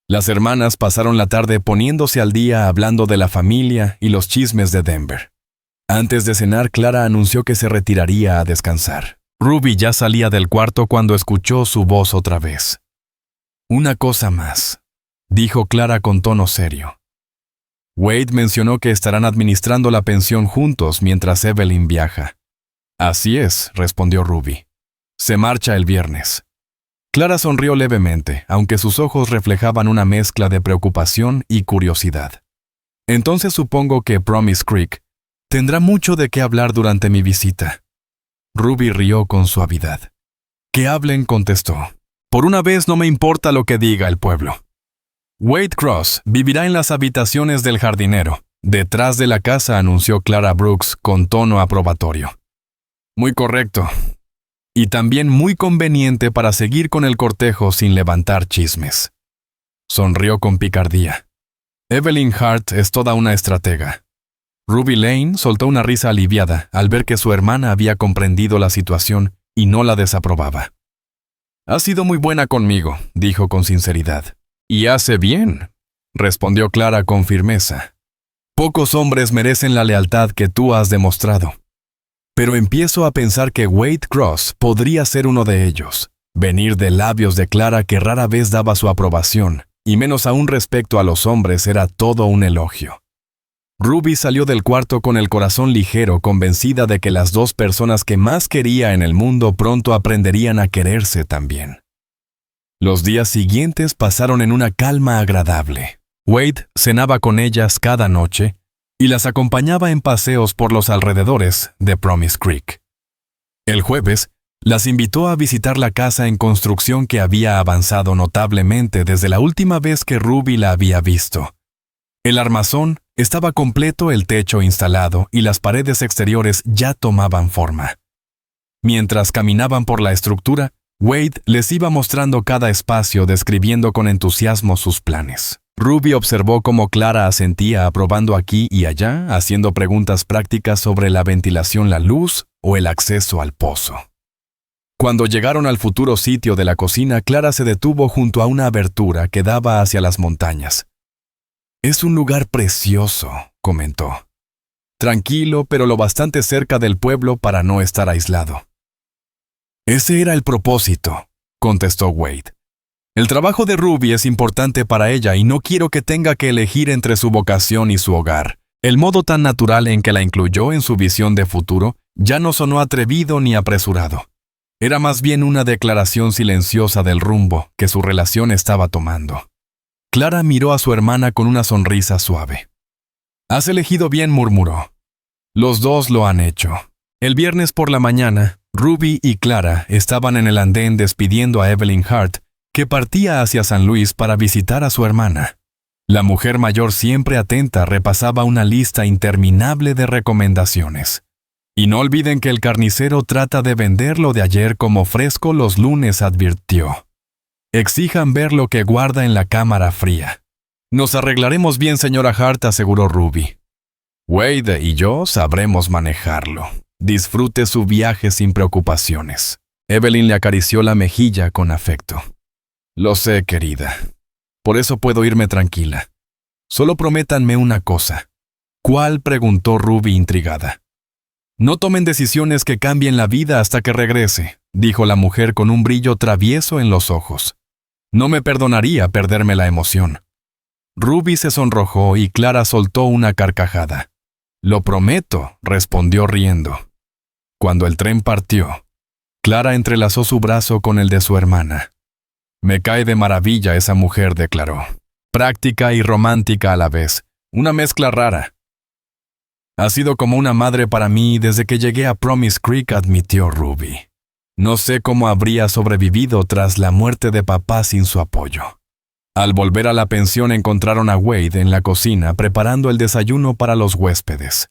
Las hermanas pasaron la tarde poniéndose al día hablando de la familia y los chismes de Denver. Antes de cenar, Clara anunció que se retiraría a descansar. Ruby ya salía del cuarto cuando escuchó su voz otra vez. «Una cosa más», dijo Clara con tono serio. «Wade mencionó que estarán administrando la pensión juntos mientras Evelyn viaja». «Así es», respondió Ruby. «Se marcha el viernes». Clara sonrió levemente, aunque sus ojos reflejaban una mezcla de preocupación y curiosidad. «Entonces supongo que Promise Creek tendrá mucho de qué hablar durante mi visita». Ruby rió con suavidad. «Que hablen», contestó. «Por una vez no me importa lo que diga el pueblo». «Wade Cross vivirá en las habitaciones del jardinero, detrás de la casa», anunció Clara Brooks con tono aprobatorio. «Muy correcto. Y también muy conveniente para seguir con el cortejo sin levantar chismes». Sonrió con picardía. Evelyn Hart es toda una estratega. Ruby Lane soltó una risa aliviada al ver que su hermana había comprendido la situación y no la desaprobaba. «Ha sido muy buena conmigo», dijo con sinceridad. «Y hace bien», respondió Clara con firmeza. «Pocos hombres merecen la lealtad que tú has demostrado. Pero empiezo a pensar que Wade Cross podría ser uno de ellos». Venir de labios de Clara, que rara vez daba su aprobación, y menos aún respecto a los hombres, era todo un elogio. Ruby salió del cuarto con el corazón ligero, convencida de que las 2 personas que más quería en el mundo pronto aprenderían a quererse también. Los días siguientes pasaron en una calma agradable. Wade cenaba con ellas cada noche y las acompañaba en paseos por los alrededores de Promise Creek. El jueves, las invitó a visitar la casa en construcción que había avanzado notablemente desde la última vez que Ruby la había visto. El armazón estaba completo, el techo instalado y las paredes exteriores ya tomaban forma. Mientras caminaban por la estructura, Wade les iba mostrando cada espacio, describiendo con entusiasmo sus planes. Ruby observó cómo Clara asentía aprobando aquí y allá, haciendo preguntas prácticas sobre la ventilación, la luz o el acceso al pozo. Cuando llegaron al futuro sitio de la cocina, Clara se detuvo junto a una abertura que daba hacia las montañas. «Es un lugar precioso», comentó. «Tranquilo, pero lo bastante cerca del pueblo para no estar aislado». «Ese era el propósito», contestó Wade. «El trabajo de Ruby es importante para ella y no quiero que tenga que elegir entre su vocación y su hogar». El modo tan natural en que la incluyó en su visión de futuro ya no sonó atrevido ni apresurado. Era más bien una declaración silenciosa del rumbo que su relación estaba tomando. Clara miró a su hermana con una sonrisa suave. «Has elegido bien», murmuró. «Los dos lo han hecho». El viernes por la mañana, Ruby y Clara estaban en el andén despidiendo a Evelyn Hart, que partía hacia San Luis para visitar a su hermana. La mujer mayor, siempre atenta, repasaba una lista interminable de recomendaciones. «Y no olviden que el carnicero trata de vender lo de ayer como fresco los lunes», advirtió. «Exijan ver lo que guarda en la cámara fría». «Nos arreglaremos bien, señora Hart», aseguró Ruby. «Wade y yo sabremos manejarlo. Disfrute su viaje sin preocupaciones». Evelyn le acarició la mejilla con afecto. «Lo sé, querida. Por eso puedo irme tranquila. Solo prométanme una cosa». «¿Cuál?», preguntó Ruby intrigada. «No tomen decisiones que cambien la vida hasta que regrese», dijo la mujer con un brillo travieso en los ojos. «No me perdonaría perderme la emoción». Ruby se sonrojó y Clara soltó una carcajada. «Lo prometo», respondió riendo. Cuando el tren partió, Clara entrelazó su brazo con el de su hermana. «Me cae de maravilla esa mujer», declaró. «Práctica y romántica a la vez, una mezcla rara». «Ha sido como una madre para mí desde que llegué a Promise Creek», admitió Ruby. «No sé cómo habría sobrevivido tras la muerte de papá sin su apoyo». Al volver a la pensión encontraron a Wade en la cocina preparando el desayuno para los huéspedes.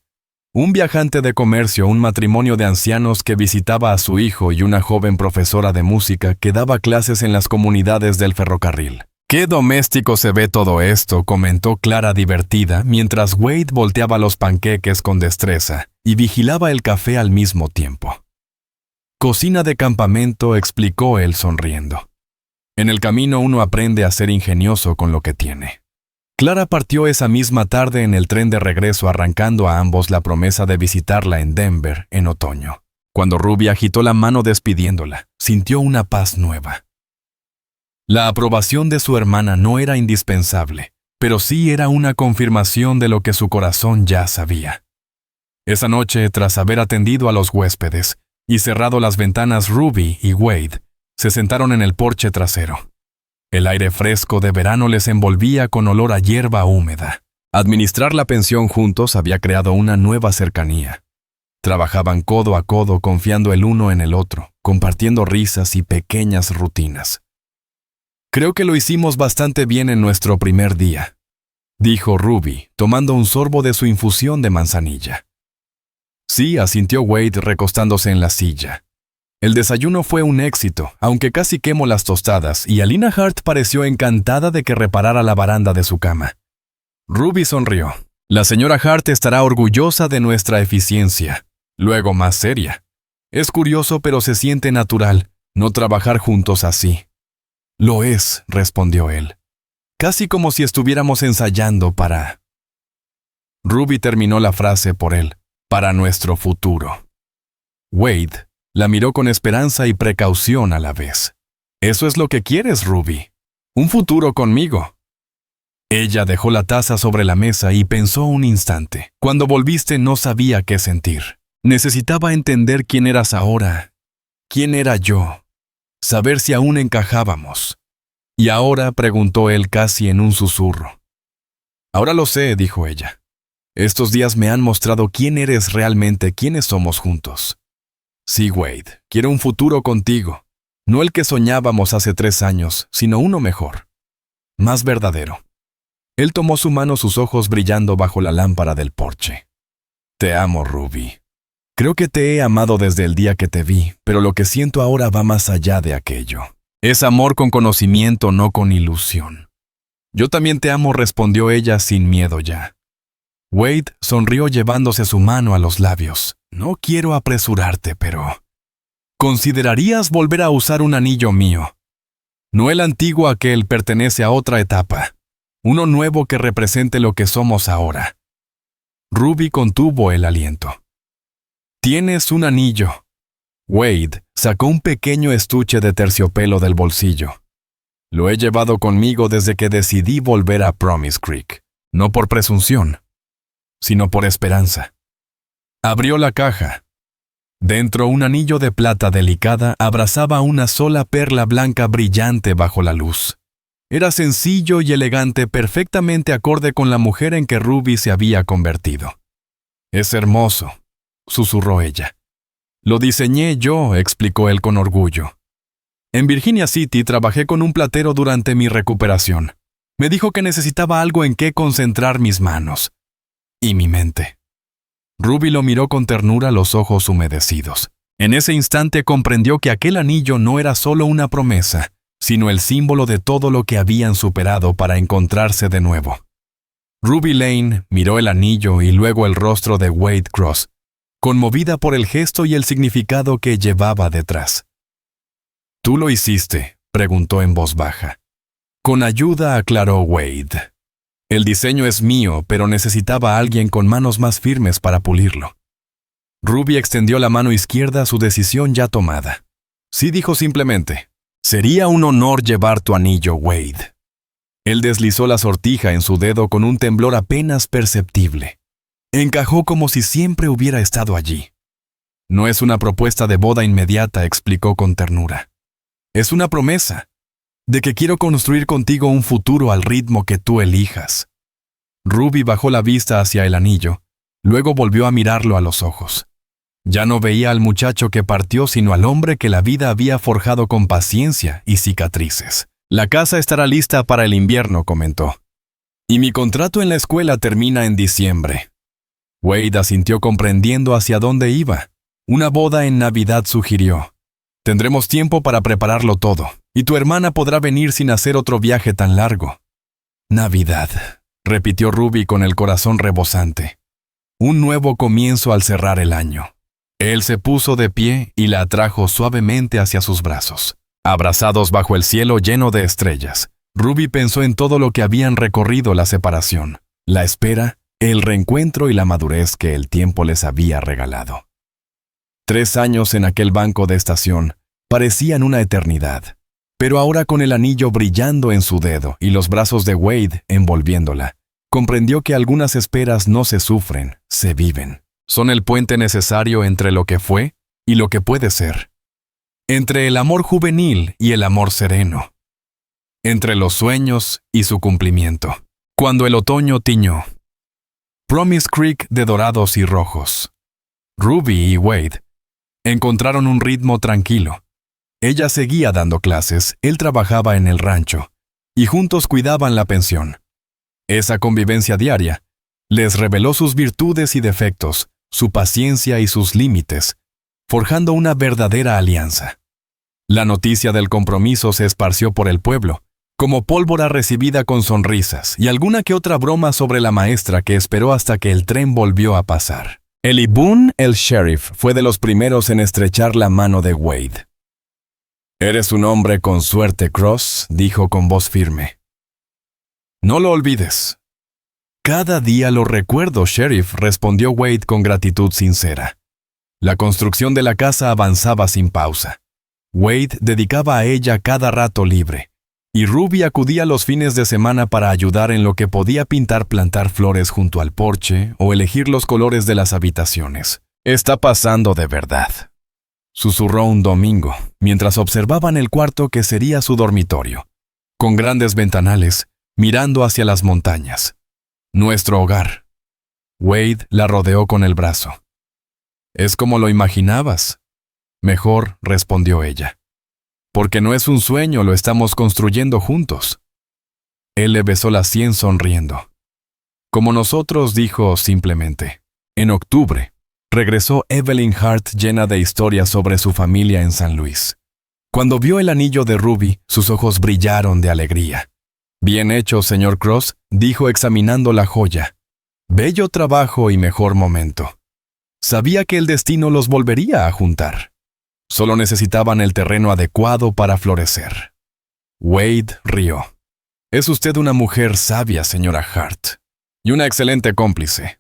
Un viajante de comercio, un matrimonio de ancianos que visitaba a su hijo y una joven profesora de música que daba clases en las comunidades del ferrocarril. «Qué doméstico se ve todo esto», comentó Clara divertida, mientras Wade volteaba los panqueques con destreza y vigilaba el café al mismo tiempo. «Cocina de campamento», explicó él sonriendo. «En el camino uno aprende a ser ingenioso con lo que tiene». Clara partió esa misma tarde en el tren de regreso, arrancando a ambos la promesa de visitarla en Denver en otoño. Cuando Ruby agitó la mano despidiéndola, sintió una paz nueva. La aprobación de su hermana no era indispensable, pero sí era una confirmación de lo que su corazón ya sabía. Esa noche, tras haber atendido a los huéspedes y cerrado las ventanas, Ruby y Wade se sentaron en el porche trasero. El aire fresco de verano les envolvía con olor a hierba húmeda. Administrar la pensión juntos había creado una nueva cercanía. Trabajaban codo a codo, confiando el uno en el otro, compartiendo risas y pequeñas rutinas. «Creo que lo hicimos bastante bien en nuestro primer día», dijo Ruby, tomando un sorbo de su infusión de manzanilla. «Sí», asintió Wade recostándose en la silla. «El desayuno fue un éxito, aunque casi quemó las tostadas, y Alina Hart pareció encantada de que reparara la baranda de su cama». Ruby sonrió. «La señora Hart estará orgullosa de nuestra eficiencia». Luego, más seria: «Es curioso, pero se siente natural no trabajar juntos así». «Lo es», respondió él. «Casi como si estuviéramos ensayando para…». Ruby terminó la frase por él. «Para nuestro futuro». Wade la miró con esperanza y precaución a la vez. «Eso es lo que quieres, Ruby. Un futuro conmigo». Ella dejó la taza sobre la mesa y pensó un instante. «Cuando volviste no sabía qué sentir. Necesitaba entender quién eras ahora. ¿Quién era yo? Saber si aún encajábamos». «¿Y ahora?», preguntó él casi en un susurro. «Ahora lo sé», dijo ella. «Estos días me han mostrado quién eres realmente, quiénes somos juntos». «Sí, Wade, quiero un futuro contigo. No el que soñábamos hace 3 años, sino uno mejor. Más verdadero». Él tomó su mano, sus ojos brillando bajo la lámpara del porche. «Te amo, Ruby». Creo que te he amado desde el día que te vi, pero lo que siento ahora va más allá de aquello. Es amor con conocimiento, no con ilusión. Yo también te amo, respondió ella sin miedo ya. Wade sonrió llevándose su mano a los labios. No quiero apresurarte, pero... ¿considerarías volver a usar un anillo mío? No el antiguo, aquel pertenece a otra etapa. Uno nuevo que represente lo que somos ahora. Ruby contuvo el aliento. Tienes un anillo. Wade sacó un pequeño estuche de terciopelo del bolsillo. Lo he llevado conmigo desde que decidí volver a Promise Creek. No por presunción, sino por esperanza. Abrió la caja. Dentro, un anillo de plata delicada abrazaba una sola perla blanca brillante bajo la luz. Era sencillo y elegante, perfectamente acorde con la mujer en que Ruby se había convertido. Es hermoso, susurró ella. Lo diseñé yo, explicó él con orgullo. En Virginia City trabajé con un platero durante mi recuperación. Me dijo que necesitaba algo en qué concentrar mis manos y mi mente. Ruby lo miró con ternura, los ojos humedecidos. En ese instante comprendió que aquel anillo no era solo una promesa, sino el símbolo de todo lo que habían superado para encontrarse de nuevo. Ruby Lane miró el anillo y luego el rostro de Wade Cross, conmovida por el gesto y el significado que llevaba detrás. ¿Tú lo hiciste?, preguntó en voz baja. Con ayuda, aclaró Wade. El diseño es mío, pero necesitaba a alguien con manos más firmes para pulirlo. Ruby extendió la mano izquierda, su decisión ya tomada. Sí, dijo simplemente. Sería un honor llevar tu anillo, Wade. Él deslizó la sortija en su dedo con un temblor apenas perceptible. Encajó como si siempre hubiera estado allí. No es una propuesta de boda inmediata, explicó con ternura. Es una promesa de que quiero construir contigo un futuro al ritmo que tú elijas. Ruby bajó la vista hacia el anillo, luego volvió a mirarlo a los ojos. Ya no veía al muchacho que partió, sino al hombre que la vida había forjado con paciencia y cicatrices. La casa estará lista para el invierno, comentó. Y mi contrato en la escuela termina en diciembre. Wade asintió comprendiendo hacia dónde iba. Una boda en Navidad, sugirió. Tendremos tiempo para prepararlo todo, y tu hermana podrá venir sin hacer otro viaje tan largo. Navidad, repitió Ruby con el corazón rebosante. Un nuevo comienzo al cerrar el año. Él se puso de pie y la atrajo suavemente hacia sus brazos. Abrazados bajo el cielo lleno de estrellas, Ruby pensó en todo lo que habían recorrido la separación, la espera, el reencuentro y la madurez que el tiempo les había regalado. 3 años en aquel banco de estación parecían una eternidad, pero ahora con el anillo brillando en su dedo y los brazos de Wade envolviéndola, comprendió que algunas esperas no se sufren, se viven. Son el puente necesario entre lo que fue y lo que puede ser. Entre el amor juvenil y el amor sereno. Entre los sueños y su cumplimiento. Cuando el otoño tiñó. Promise Creek de dorados y rojos. Ruby y Wade encontraron un ritmo tranquilo. Ella seguía dando clases, él trabajaba en el rancho, y juntos cuidaban la pensión. Esa convivencia diaria les reveló sus virtudes y defectos, su paciencia y sus límites, forjando una verdadera alianza. La noticia del compromiso se esparció por el pueblo, como pólvora recibida con sonrisas y alguna que otra broma sobre la maestra que esperó hasta que el tren volvió a pasar. Eli Boone, el sheriff, fue de los primeros en estrechar la mano de Wade. «Eres un hombre con suerte, Cross», dijo con voz firme. «No lo olvides». «Cada día lo recuerdo, sheriff», respondió Wade con gratitud sincera. La construcción de la casa avanzaba sin pausa. Wade dedicaba a ella cada rato libre, y Ruby acudía los fines de semana para ayudar en lo que podía: plantar flores junto al porche o elegir los colores de las habitaciones. «Está pasando de verdad», susurró un domingo, mientras observaban el cuarto que sería su dormitorio, con grandes ventanales, mirando hacia las montañas. «Nuestro hogar». Wade la rodeó con el brazo. «Es como lo imaginabas». «Mejor», respondió ella. «Porque no es un sueño, lo estamos construyendo juntos». Él le besó la sien sonriendo. «Como nosotros», dijo simplemente. «En octubre». regresó Evelyn Hart llena de historias sobre su familia en San Luis. Cuando vio el anillo de Ruby, sus ojos brillaron de alegría. «Bien hecho, señor Cross», dijo examinando la joya. «Bello trabajo y mejor momento». Sabía que el destino los volvería a juntar. Solo necesitaban el terreno adecuado para florecer. Wade rió. «Es usted una mujer sabia, señora Hart, y una excelente cómplice».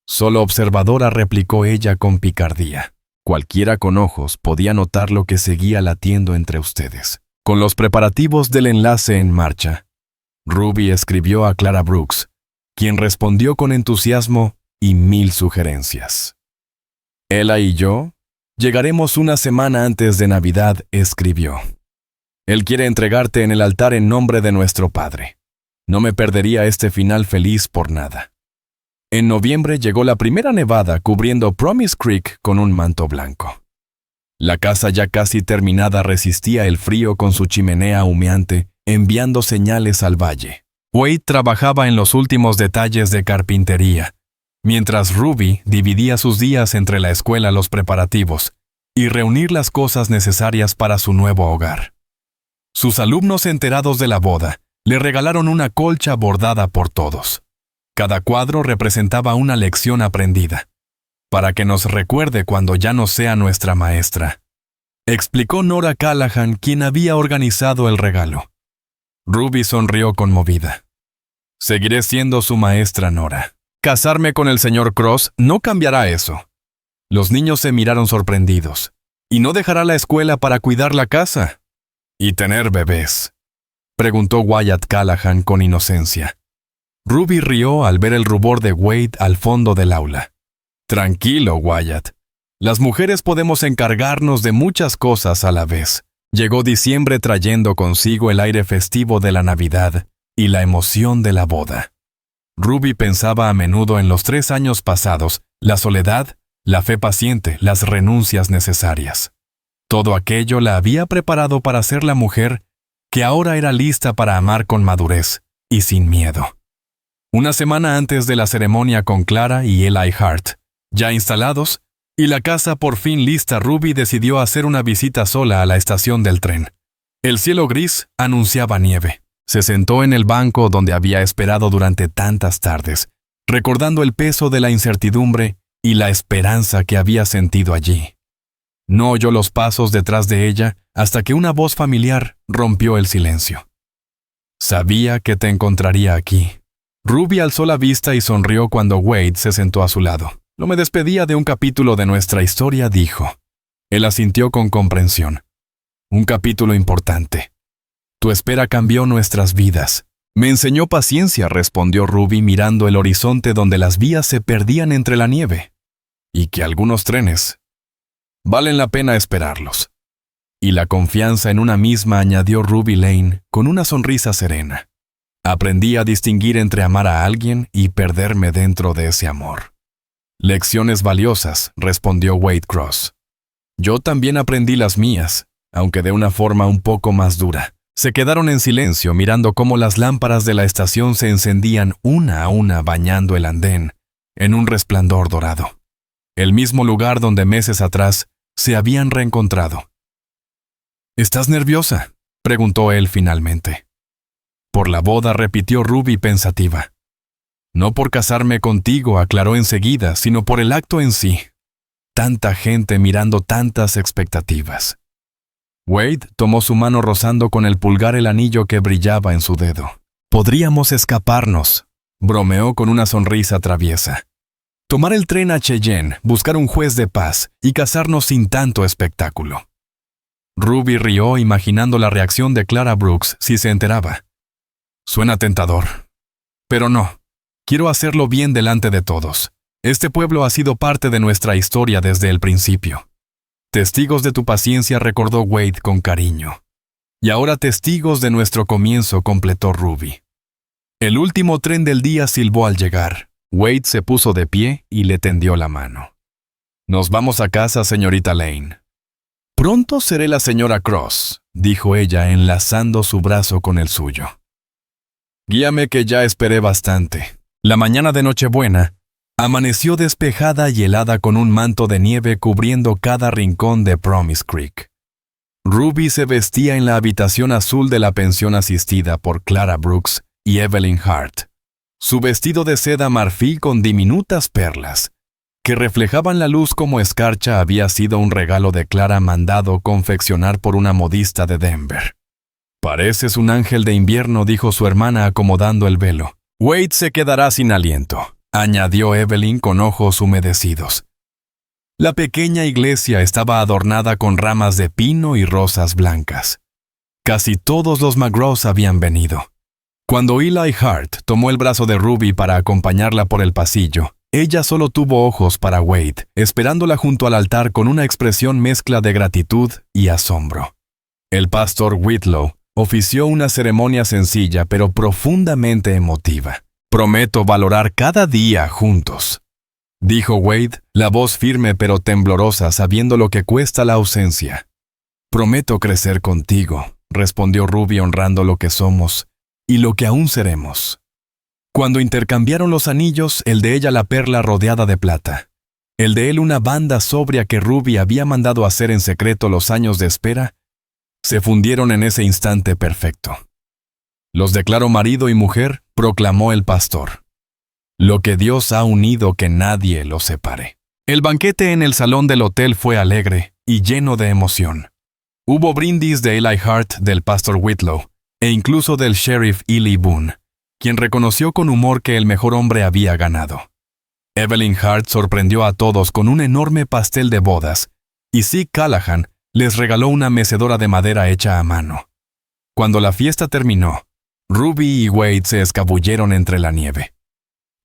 Solo observadora, replicó ella con picardía. Cualquiera con ojos podía notar lo que seguía latiendo entre ustedes. Con los preparativos del enlace en marcha, Ruby escribió a Clara Brooks, quien respondió con entusiasmo y 1000 sugerencias. «Ella y yo llegaremos una semana antes de Navidad», escribió. «Él quiere entregarte en el altar en nombre de nuestro Padre. No me perdería este final feliz por nada». En noviembre llegó la primera nevada cubriendo Promise Creek con un manto blanco. La casa ya casi terminada resistía el frío con su chimenea humeante, enviando señales al valle. Wade trabajaba en los últimos detalles de carpintería, mientras Ruby dividía sus días entre la escuela, los preparativos y reunir las cosas necesarias para su nuevo hogar. Sus alumnos, enterados de la boda, le regalaron una colcha bordada por todos. Cada cuadro representaba una lección aprendida, para que nos recuerde cuando ya no sea nuestra maestra, explicó Nora Callahan, quien había organizado el regalo. Ruby sonrió conmovida. «Seguiré siendo su maestra, Nora. Casarme con el señor Cross no cambiará eso». Los niños se miraron sorprendidos. «¿Y no dejará la escuela para cuidar la casa?» «¿Y tener bebés?», preguntó Wyatt Callahan con inocencia. Ruby rió al ver el rubor de Wade al fondo del aula. «Tranquilo, Wyatt. Las mujeres podemos encargarnos de muchas cosas a la vez». Llegó diciembre trayendo consigo el aire festivo de la Navidad y la emoción de la boda. Ruby pensaba a menudo en los 3 años pasados, la soledad, la fe paciente, las renuncias necesarias. Todo aquello la había preparado para ser la mujer que ahora era lista para amar con madurez y sin miedo. Una semana antes de la ceremonia con Clara y Eli Hart, ya instalados, y la casa por fin lista, Ruby decidió hacer una visita sola a la estación del tren. El cielo gris anunciaba nieve. Se sentó en el banco donde había esperado durante tantas tardes, recordando el peso de la incertidumbre y la esperanza que había sentido allí. No oyó los pasos detrás de ella hasta que una voz familiar rompió el silencio. «Sabía que te encontraría aquí». Ruby alzó la vista y sonrió cuando Wade se sentó a su lado. «No me despedía de un capítulo de nuestra historia», dijo. Él asintió con comprensión. «Un capítulo importante. Tu espera cambió nuestras vidas». «Me enseñó paciencia», respondió Ruby mirando el horizonte donde las vías se perdían entre la nieve. «Y que algunos trenes valen la pena esperarlos». Y la confianza en una misma, añadió Ruby Lane con una sonrisa serena. «Aprendí a distinguir entre amar a alguien y perderme dentro de ese amor». «Lecciones valiosas», respondió Wade Cross. «Yo también aprendí las mías, aunque de una forma un poco más dura». Se quedaron en silencio mirando cómo las lámparas de la estación se encendían una a una bañando el andén en un resplandor dorado. El mismo lugar donde meses atrás se habían reencontrado. «¿Estás nerviosa?», preguntó él finalmente. «Por la boda», repitió Ruby pensativa. «No por casarme contigo», aclaró enseguida, «sino por el acto en sí. Tanta gente mirando, tantas expectativas». Wade tomó su mano rozando con el pulgar el anillo que brillaba en su dedo. «Podríamos escaparnos», bromeó con una sonrisa traviesa. «Tomar el tren a Cheyenne, buscar un juez de paz y casarnos sin tanto espectáculo». Ruby rió imaginando la reacción de Clara Brooks si se enteraba. «Suena tentador. Pero no, quiero hacerlo bien delante de todos. Este pueblo ha sido parte de nuestra historia desde el principio». «Testigos de tu paciencia», recordó Wade con cariño. «Y ahora testigos de nuestro comienzo», completó Ruby. El último tren del día silbó al llegar. Wade se puso de pie y le tendió la mano. «Nos vamos a casa, señorita Lane». «Pronto seré la señora Cross», dijo ella enlazando su brazo con el suyo. «Guíame que ya esperé bastante». La mañana de Nochebuena, Amaneció despejada y helada con un manto de nieve cubriendo cada rincón de Promise Creek. Ruby se vestía en la habitación azul de la pensión asistida por Clara Brooks y Evelyn Hart. Su vestido de seda marfil con diminutas perlas, que reflejaban la luz como escarcha, había sido un regalo de Clara mandado confeccionar por una modista de Denver. «Pareces un ángel de invierno», dijo su hermana acomodando el velo. «Wade se quedará sin aliento», añadió Evelyn con ojos humedecidos. La pequeña iglesia estaba adornada con ramas de pino y rosas blancas. Casi todos los McGraws habían venido. Cuando Eli Hart tomó el brazo de Ruby para acompañarla por el pasillo, ella solo tuvo ojos para Wade, esperándola junto al altar con una expresión mezcla de gratitud y asombro. El pastor Whitlow ofició una ceremonia sencilla pero profundamente emotiva. «Prometo valorar cada día juntos», dijo Wade, la voz firme pero temblorosa, sabiendo lo que cuesta la ausencia. «Prometo crecer contigo», respondió Ruby, honrando lo que somos y lo que aún seremos. Cuando intercambiaron los anillos, el de ella la perla rodeada de plata, el de él una banda sobria que Ruby había mandado hacer en secreto los años de espera, se fundieron en ese instante perfecto. «Los declaro marido y mujer», proclamó el pastor. «Lo que Dios ha unido, que nadie lo separe». El banquete en el salón del hotel fue alegre y lleno de emoción. Hubo brindis de Eli Hart, del pastor Whitlow, e incluso del sheriff Eli Boone, quien reconoció con humor que el mejor hombre había ganado. Evelyn Hart sorprendió a todos con un enorme pastel de bodas, y Zeke Callahan les regaló una mecedora de madera hecha a mano. Cuando la fiesta terminó, Ruby y Wade se escabulleron entre la nieve.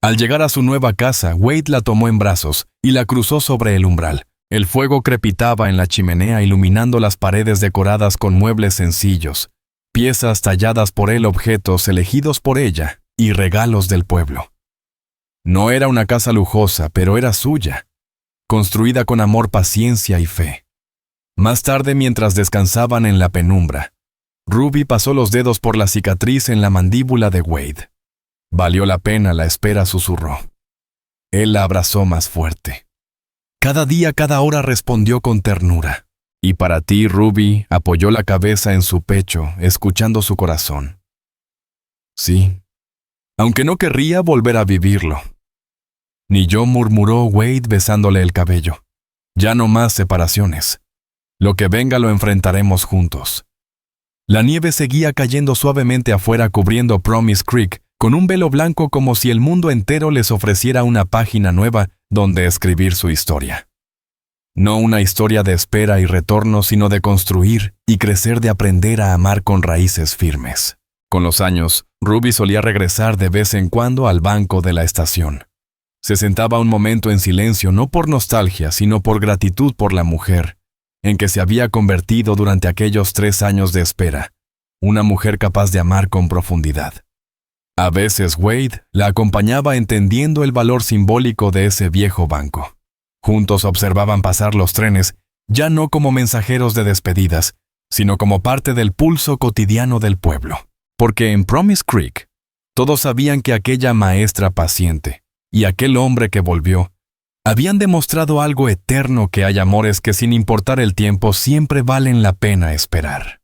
Al llegar a su nueva casa, Wade la tomó en brazos y la cruzó sobre el umbral. El fuego crepitaba en la chimenea, iluminando las paredes decoradas con muebles sencillos, piezas talladas por él, objetos elegidos por ella y regalos del pueblo. No era una casa lujosa, pero era suya, construida con amor, paciencia y fe. Más tarde, mientras descansaban en la penumbra, Ruby pasó los dedos por la cicatriz en la mandíbula de Wade. «Valió la pena la espera», susurró. Él la abrazó más fuerte. «Cada día, cada hora», respondió con ternura. «Y para ti», Ruby apoyó la cabeza en su pecho, escuchando su corazón. «Sí, aunque no querría volver a vivirlo». «Ni yo», murmuró Wade besándole el cabello. «Ya no más separaciones. Lo que venga lo enfrentaremos juntos». La nieve seguía cayendo suavemente afuera, cubriendo Promise Creek con un velo blanco, como si el mundo entero les ofreciera una página nueva donde escribir su historia. No una historia de espera y retorno, sino de construir y crecer, de aprender a amar con raíces firmes. Con los años, Ruby solía regresar de vez en cuando al banco de la estación. Se sentaba un momento en silencio, no por nostalgia, sino por gratitud por la mujer en que se había convertido durante aquellos 3 años de espera, una mujer capaz de amar con profundidad. A veces Wade la acompañaba, entendiendo el valor simbólico de ese viejo banco. Juntos observaban pasar los trenes, ya no como mensajeros de despedidas, sino como parte del pulso cotidiano del pueblo. Porque en Promise Creek, todos sabían que aquella maestra paciente y aquel hombre que volvió habían demostrado algo eterno: que hay amores que, sin importar el tiempo, siempre valen la pena esperar.